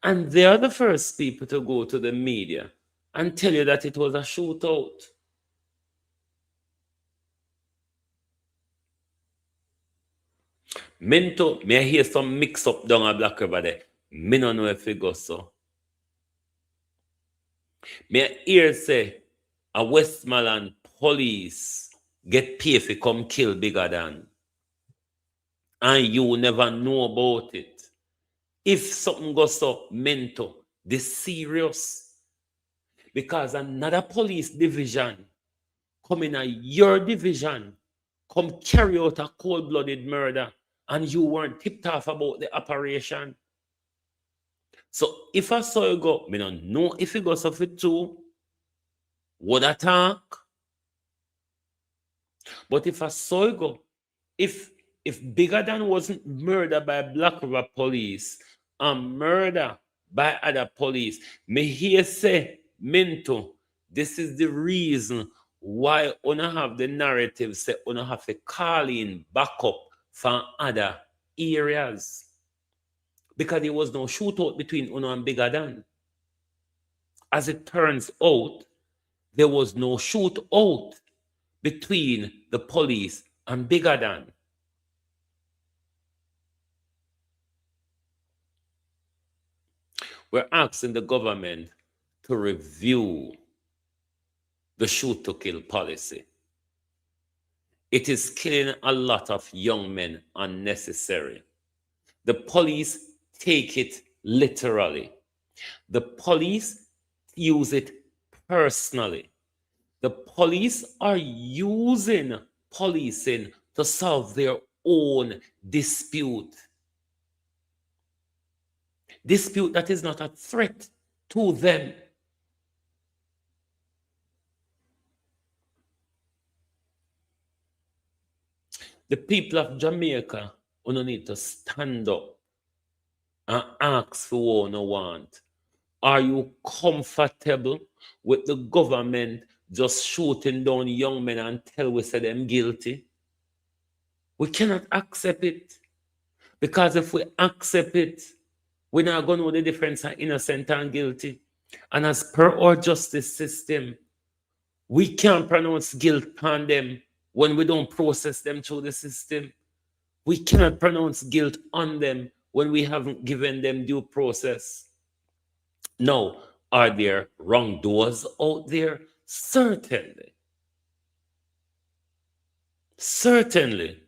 And they are the first people to go to the media and tell you that it was a shootout. Minto, may I hear some mix up down a Black River there? Me no know if it goes so. Me I hear say a Westmoreland police get paid for come kill Bigger Dan. And you never know about it. If something goes so mental, this serious. Because another police division come in your division, come carry out a cold-blooded murder, and you weren't tipped off about the operation. So if I saw you go, me don't know if you go suffer too, would attack. But if I saw you go, if Bigger Dan wasn't murdered by Black River police and murder by other police, me hear say, Minto, this is the reason why una have the narrative say una have to call in backup from other areas. Because there was no shootout between Uno and Bigger Dan. As it turns out, there was no shootout between the police and Bigger Dan. We're asking the government to review the shoot to kill policy. It is killing a lot of young men unnecessary. The police take it literally. The police use it personally. The police are using policing to solve their own dispute. Dispute that is not a threat to them. The people of Jamaica only need to stand up and ask for what you want. Are you comfortable with the government just shooting down young men until we say them guilty? We cannot accept it. Because if we accept it, we're not going to know the difference of innocent and guilty. And as per our justice system, we can't pronounce guilt on them when we don't process them through the system. We cannot pronounce guilt on them when we haven't given them due process. Now, are there wrongdoers out there? Certainly. Certainly.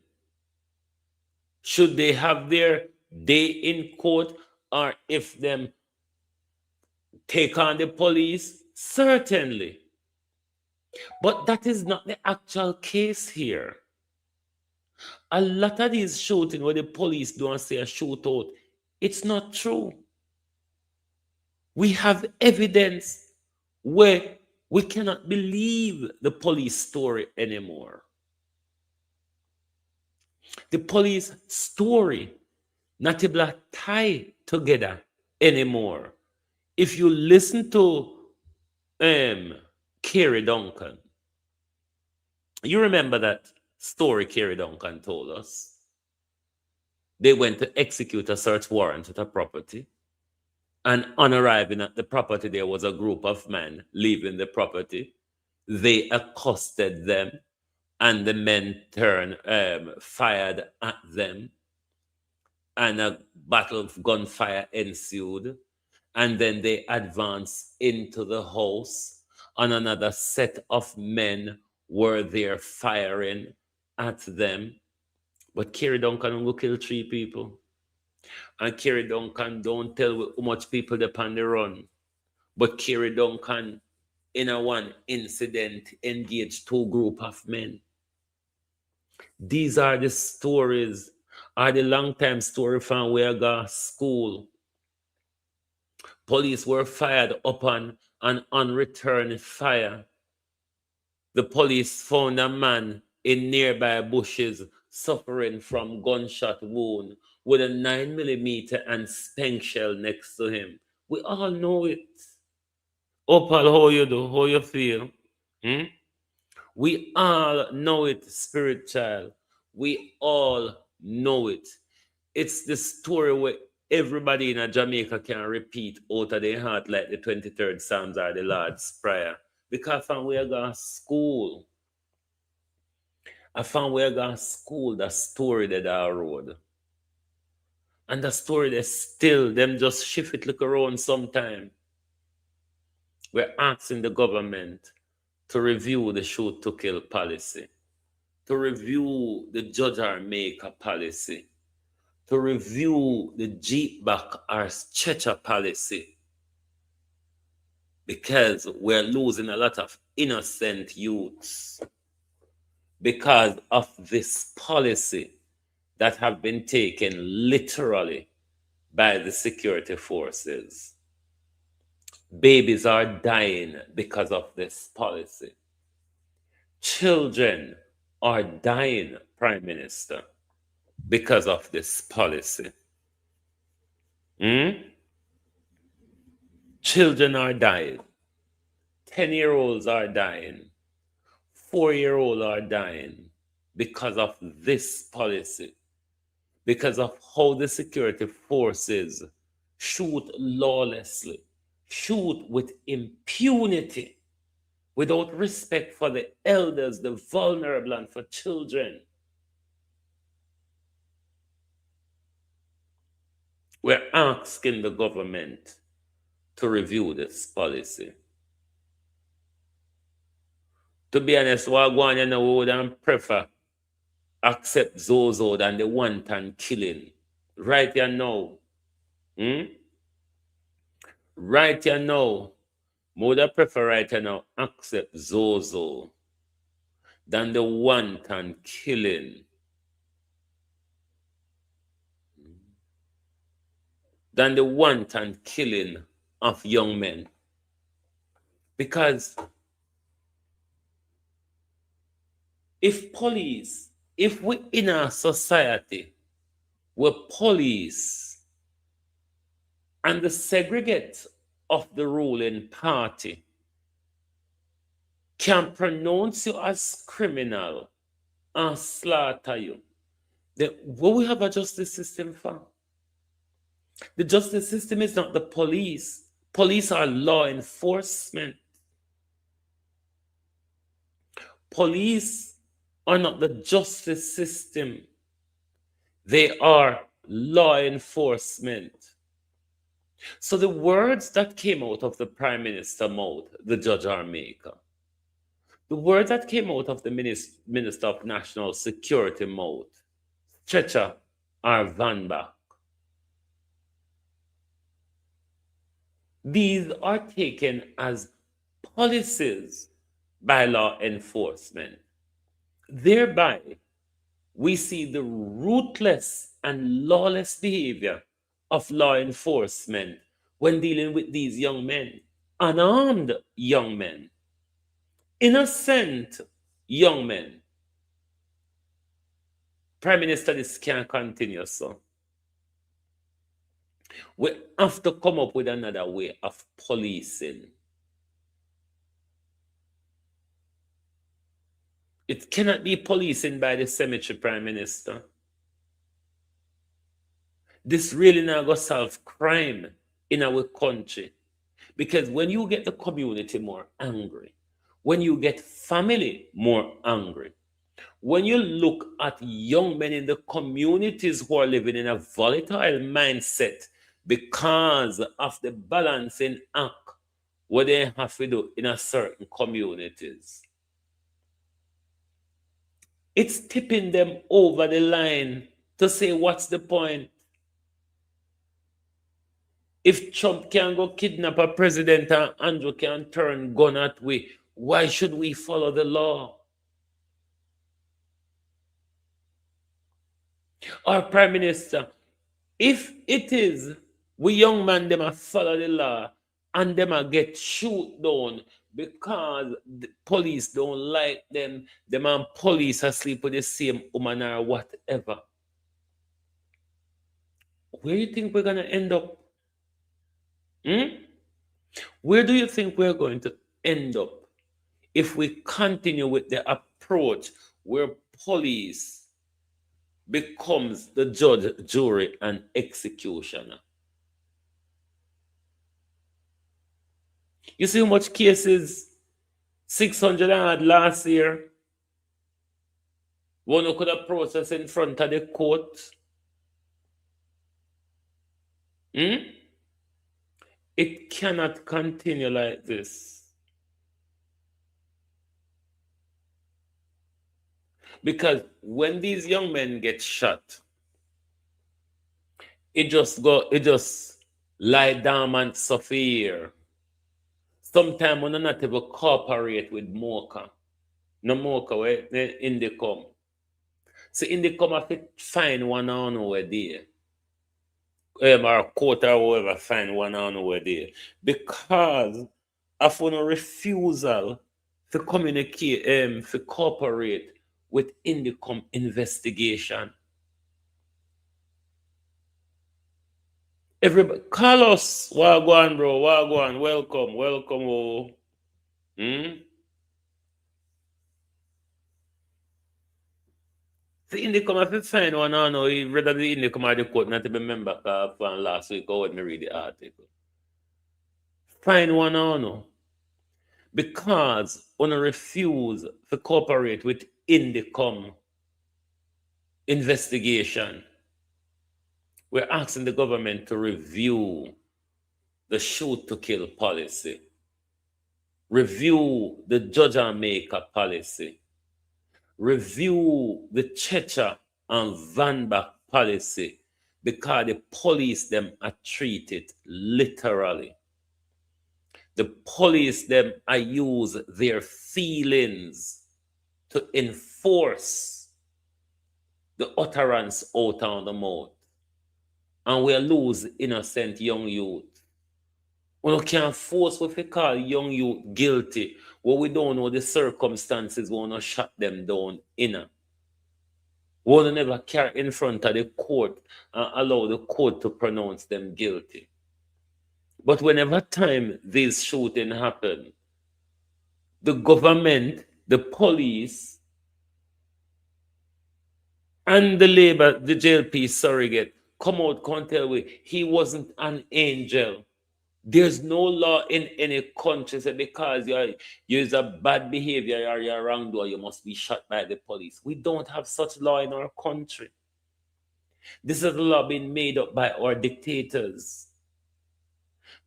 Should they have their day in court, or if them take on the police? Certainly. But that is not the actual case here. A lot of these shooting where the police don't say a shootout, it's not true. We have evidence where we cannot believe the police story anymore. The police story not able to tie together anymore. If you listen to Kerry Duncan, you remember that story Kerry Duncan told us? They went to execute a search warrant at a property, and on arriving at the property, there was a group of men leaving the property. They accosted them, and the men fired at them, and a battle of gunfire ensued. And then they advanced into the house, and another set of men were there firing at them. But Kerry Duncan will kill 3 people. And Kerry Duncan don't tell how much people they on the run. But Kerry Duncan, in a one incident, engaged 2 group of men. These are the stories, are the long time story from where I go school. Police were fired upon an unreturned fire. The police found a man in nearby bushes suffering from gunshot wound with a 9mm and spank shell next to him. We all know it. Opal, how you do? How you feel? We all know it, spirit child. We all know it. It's the story where everybody in a Jamaica can repeat out of their heart like the 23rd Psalms or the Lord's Prayer. Because from where I go to school, I found where I go to school, the story that I wrote. And the story that still, them just shift it look around sometime. We're asking the government to review the shoot to kill policy, to review the judge or maker policy, to review the Jeep back or stretcher policy, because we're losing a lot of innocent youths because of this policy that have been taken literally by the security forces. Babies are dying because of this policy. Children are dying, Prime Minister, because of this policy. Children are dying. 10-year-olds are dying. 4-year-olds are dying because of this policy. Because of how the security forces shoot lawlessly, shoot with impunity, without respect for the elders, the vulnerable, and for children. We're asking the government to review this policy. To be honest, Wagwan, you know, we would prefer accept Zozo than the wanton killing. Right here now. Right here now. We would prefer right here now accept Zozo than the wanton killing. Than the wanton killing of young men. Because if we in a society where police and the segregate of the ruling party can pronounce you as criminal and slaughter you, then what we have a justice system for? The justice system is not the police. Police are law enforcement. Police are not the justice system. They are law enforcement. So the words that came out of the Prime Minister mouth, the judge or maker, the words that came out of the Minister of National Security mouth, Stretcher or Van Bach, these are taken as policies by law enforcement. Thereby, we see the ruthless and lawless behavior of law enforcement when dealing with these young men, unarmed young men, innocent young men. Prime Minister, this can't continue, so. We have to come up with another way of policing. It cannot be policing by the cemetery, Prime Minister. This really not going to solve crime in our country. Because when you get the community more angry, when you get family more angry, when you look at young men in the communities who are living in a volatile mindset because of the balancing act what they have to do in a certain communities, it's tipping them over the line to say, what's the point? If Trump can go kidnap a president and Andrew can turn gun at we, why should we follow the law? Our Prime Minister, if it is we young man them a follow the law and them a get shoot down because the police don't like them and police asleep with the same woman or whatever, where do you think we're gonna end up? Where do you think we're going to end up if we continue with the approach where police becomes the judge, jury, and executioner. You see how much cases 600 had last year? One who could have processed in front of the court. It cannot continue like this. Because when these young men get shot, it just lie down and suffer. Sometimes when not even cooperate with Mocha. No Mocha where Indicom. So Indicom have to find one on over there. Or court or whoever find one on over there. Because of one refusal to communicate, to cooperate with Indicom investigation. Everybody, Carlos, Wagwan, bro, Wagwan, welcome. Oh. The Indicom, if you find one, I know, rather the Indicom or the court, not to remember from last week or when I read the article. Find one, I know. Because when I refuse to cooperate with Indicom investigation, we're asking the government to review the shoot to kill policy, review the judge and maker policy, review the Checha and Van Bach policy, because the police them are treated literally. The police them are use their feelings to enforce the utterance out on the mouth. And we lose innocent young youth. We can't force what we call young youth guilty, when we don't know the circumstances, we want to shut them down in. We want to never carry in front of the court and allow the court to pronounce them guilty. But whenever time these shootings happen, the government, the police, and the labor, the JLP surrogate, come out, can't tell we he wasn't an angel. There's no law in any country that because you're a bad behavior or you're wrongdoer, you must be shot by the police. We don't have such law in our country. This is a law being made up by our dictators.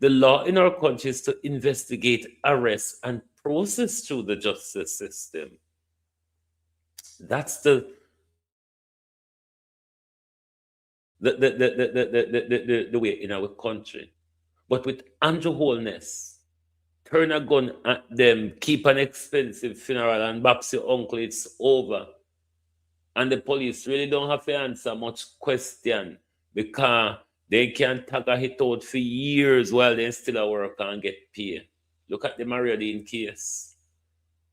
The law in our country is to investigate, arrest, and process through the justice system. That's the way in our country. But with Andrew Holness, turn a gun at them, keep an expensive funeral, and box your uncle, it's over. And the police really don't have to answer much question because they can tag a hit out for years while they still at work and get paid. Look at the Mariodine case.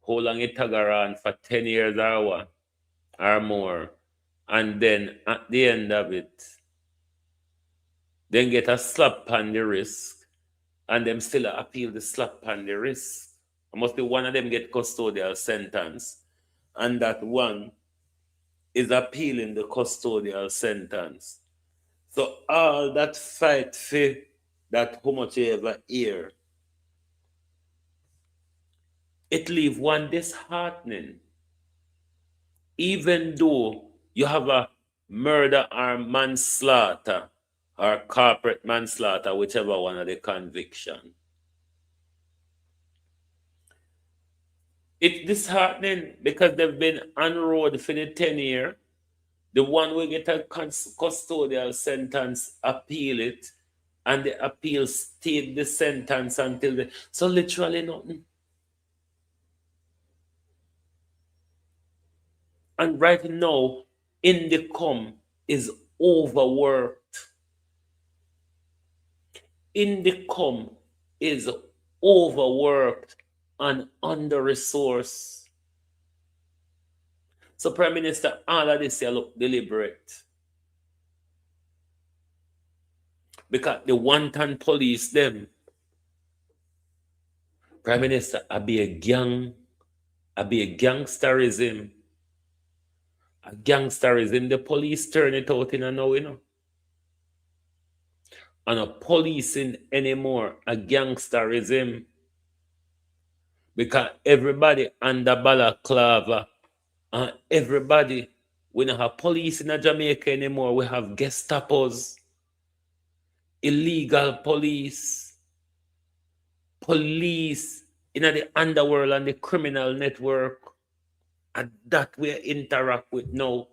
How long it tag around for 10 years or more. And then at the end of it, then get a slap on the wrist, and them still appeal the slap on the wrist. Must be one of them get custodial sentence, and that one is appealing the custodial sentence. So all that fight for that how much you ever hear, it leave one disheartening. Even though you have a murder or manslaughter, or corporate manslaughter, whichever one of the conviction. It's disheartening because they've been on road for the 10 years. The one will get a custodial sentence, appeal it, and the appeal stayed the sentence until the... So literally nothing. And right now, Indicom is overworked. Indicom is overworked and under-resourced. So Prime Minister, all of this here look deliberate. Because the wanton police them, Prime Minister, I be a gang I be a gangsterism. A gangsterism. The police turn it out in a now, you know. And a policing anymore, a gangsterism. Because everybody under balaclava and everybody, we don't have police in Jamaica anymore. We have Gestapos, illegal police, police in the underworld and the criminal network. And that we interact with now.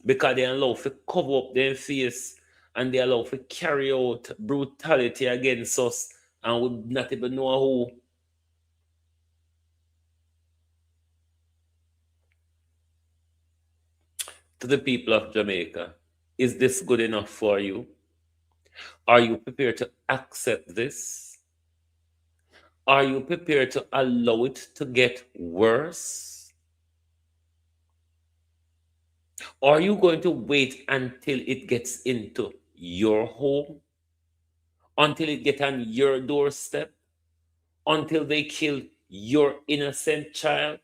Because they allow to cover up their face and they allow to carry out brutality against us and we not even know who. To the people of Jamaica, is this good enough for you? Are you prepared to accept this? Are you prepared to allow it to get worse? Are you going to wait until it gets into your home? Until it gets on your doorstep? Until they kill your innocent child?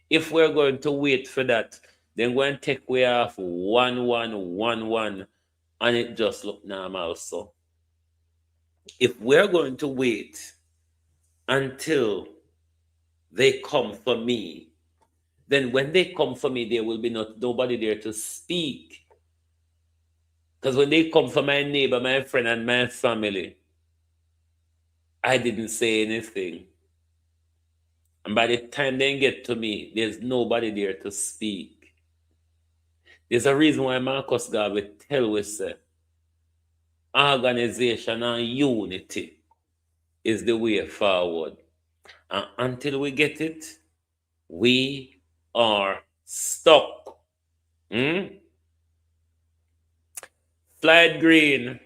If we're going to wait for that, then go and take way off 1111 and it just look normal. So if we're going to wait until they come for me, then when they come for me, there will be nobody there to speak. Because when they come for my neighbor, my friend, and my family, I didn't say anything. And by the time they get to me, there's nobody there to speak. There's a reason why Marcus Garvey tell us that organization and unity is the way forward. And until we get it, we are stuck. Slide Green.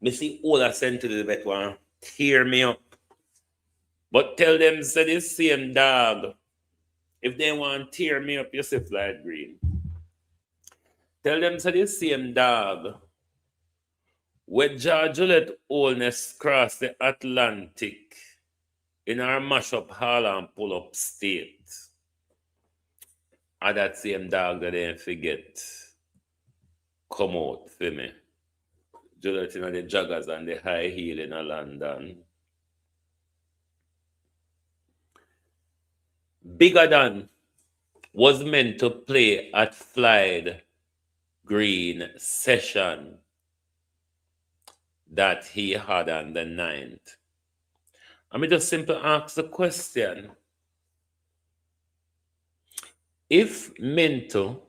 Me see all I sent to the vet one. Tear me up. But tell them say the same dog. If they want to tear me up, you say Slide Green. Tell them say the same dog. When George let Oldness cross the Atlantic in our mashup hall and pull up state. And that same dog that they forget come out for me. Juliet in the joggers and the high heel in London. Bigger Than was meant to play at Slide Green session that he had on the 9th. I mean, just simply ask the question. If Minto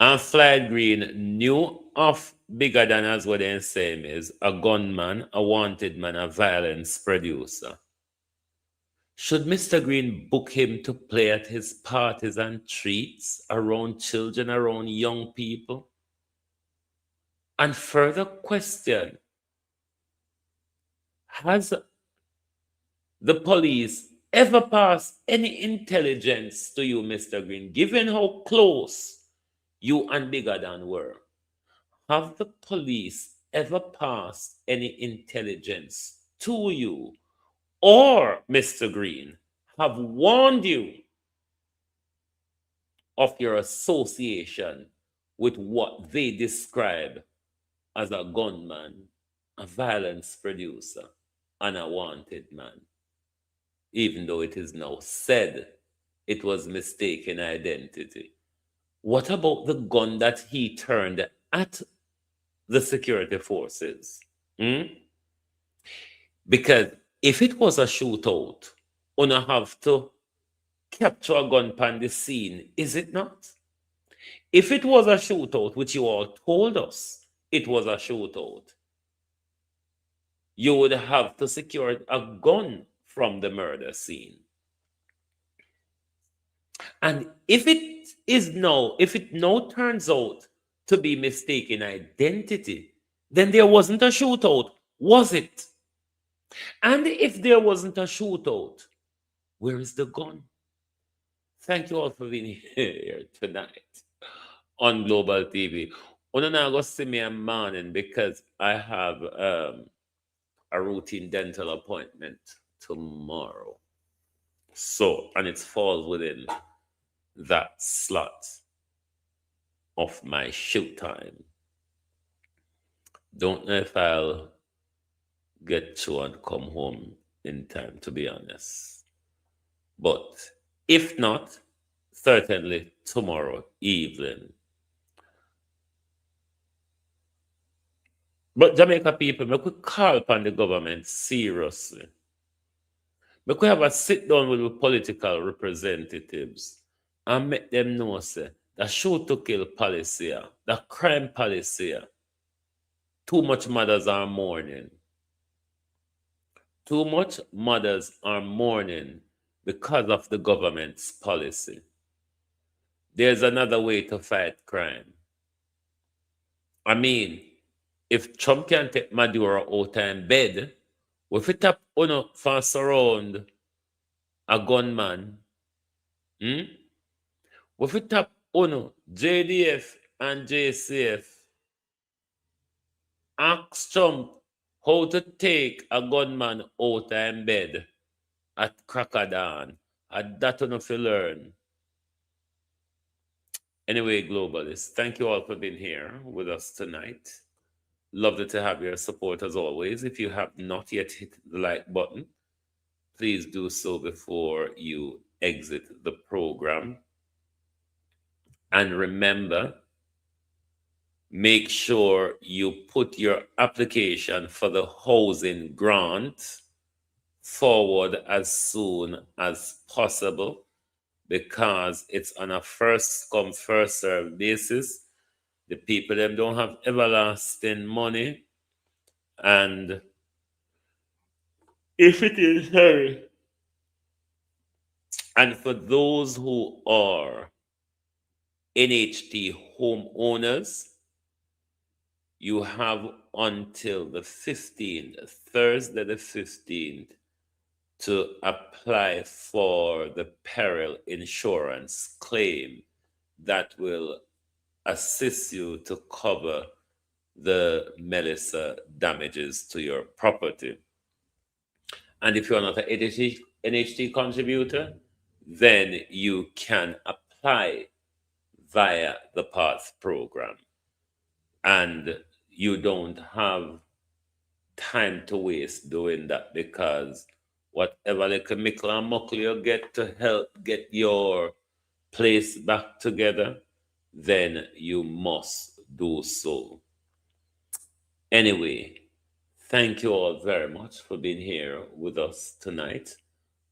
and Slide Green knew of Bigger Than as what they say is a gunman, a wanted man, a violence producer, should Mr. Green book him to play at his parties and treats around children, around young people? And further question, has the police ever passed any intelligence to you, Mr. Green, given how close you and Bigger Than were? Have the police ever passed any intelligence to you, or Mr. Green have warned you of your association with what they describe as a gunman, a violence producer, and a wanted man, even though it is now said it was mistaken identity? What about the gun that he turned at the security forces? Because if it was a shootout, you don't have to capture a gun on the scene, is it not? If it was a shootout, which you all told us it was a shootout, you would have to secure a gun from the murder scene. And if it now turns out to be mistaken identity, then there wasn't a shootout, was it? And if there wasn't a shootout, where is the gun? Thank you all for being here tonight on Global TV. I'm not going to see me a morning because I have a routine dental appointment tomorrow. So, and it falls within that slot of my shoot time. Don't know if I'll get to and come home in time, to be honest. But if not, certainly tomorrow evening. But Jamaica people, we could call upon the government seriously. We could have a sit down with the political representatives and make them know, say, the shoot to kill policy, the crime policy, too much mothers are mourning. Too much mothers are mourning because of the government's policy. There's another way to fight crime. I mean, if Trump can take Maduro out in bed, if it tap on for surround a gunman, if it tap on JDF and JCF, ask Trump how to take a gunman out in bed at crack of dawn. And that enough to learn. Anyway, globalists, thank you all for being here with us tonight. Lovely to have your support as always. If you have not yet hit the like button, please do so before you exit the program. And remember, make sure you put your application for the housing grant forward as soon as possible, because it's on a first come, first served basis. The people them don't have everlasting money. And if it is hurry, and for those who are NHT homeowners, you have until the 15th, Thursday the 15th, to apply for the peril insurance claim that will assist you to cover the Melissa damages to your property. And if you're not an NHT contributor, then you can apply via the PATH program. And you don't have time to waste doing that, because whatever little mickle and muckle you get to help get your place back together, then you must do so. Anyway, thank you all very much for being here with us tonight.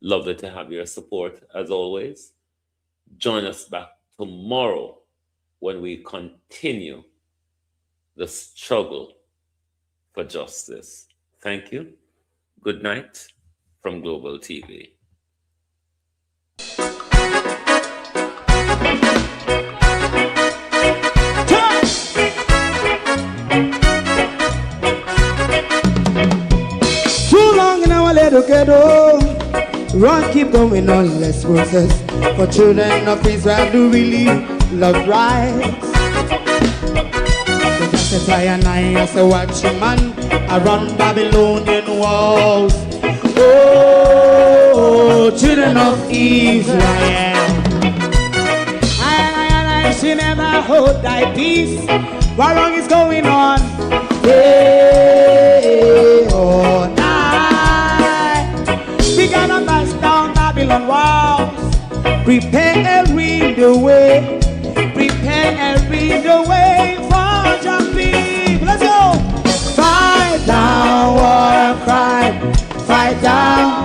Lovely to have your support as always. Join us back tomorrow when we continue the struggle for justice. Thank you. Good night from Global TV.
Too long in our little ghetto, run keep going on, less process. For children of Israel do really love rights. So just a and I say watch a man around Babylonian walls. Oh, children of Israel, I she never hold thy peace. What wrong is going on? Day or night, we gotta bust down Babylon walls. Prepare and read the way. Prepare and read the way for your people. Let's go. Fight down war and crime. Fight down.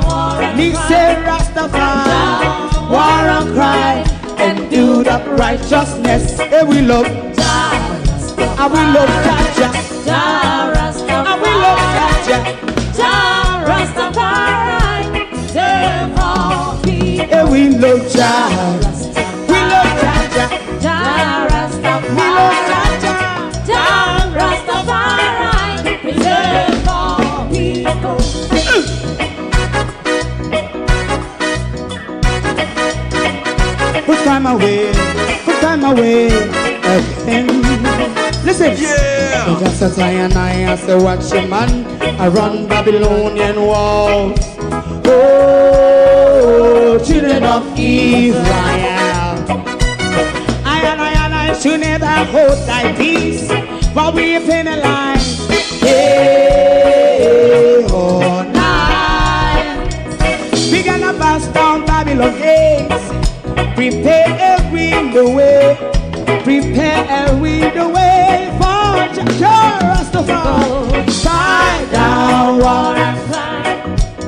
Say Rastafari, war and cry, and do the righteousness. And we love Jah, and we love Jah,
Jah Rastafari,
and we love Jah,
Jah Rastafari, save all people.
and we love Jah, we love Jah,
Jah Rastafari,
we love Jah,
Jah Rastafari, save all people.
Put time away again. Listen, yeah. Just a and I say watch a man around Babylonian walls. Oh, children of Israel. I should never hold thy peace, but we penalize. Hey, oh, night. We gonna bust down Babylon gates. Prepare the way. Prepare the way for Rastafari. Fight down war and fight.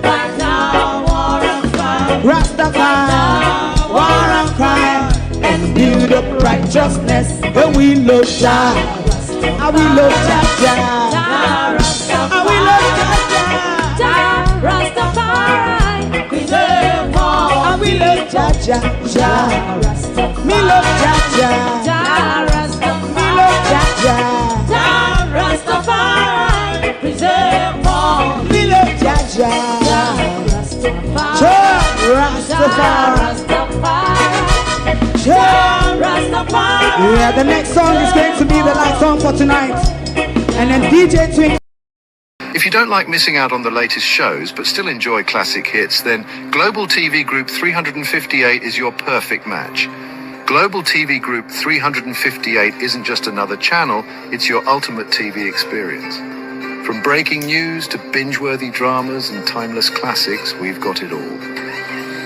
Fight down war and fight. Rastafari, war and crime. And build up righteousness. And we love Jah. And we love Jah. And we love Jah.
Rastafari, preserve all.
And we love Jah. Me love Jah. Me love Jah.
Rastafari, preserve all.
Me love Jah. Rastafari. Yeah, the next song is going to be the last song for tonight. And then DJ Twink.
If you don't like missing out on the latest shows but still enjoy classic hits, then Global TV Group 358 is your perfect match. Global TV Group 358 isn't just another channel, it's your ultimate TV experience. From breaking news to binge-worthy dramas and timeless classics, we've got it all.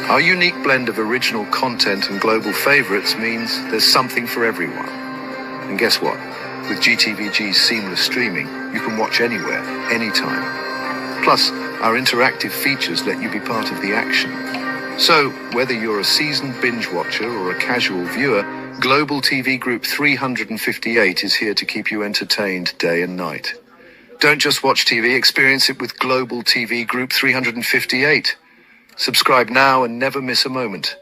Our unique blend of original content and global favorites means there's something for everyone. And guess what? With GTVG's seamless streaming, you can watch anywhere, anytime. Plus, our interactive features let you be part of the action. So, whether you're a seasoned binge watcher or a casual viewer, Global TV Group 358 is here to keep you entertained day and night. Don't just watch TV, experience it with Global TV Group 358. Subscribe now and never miss a moment.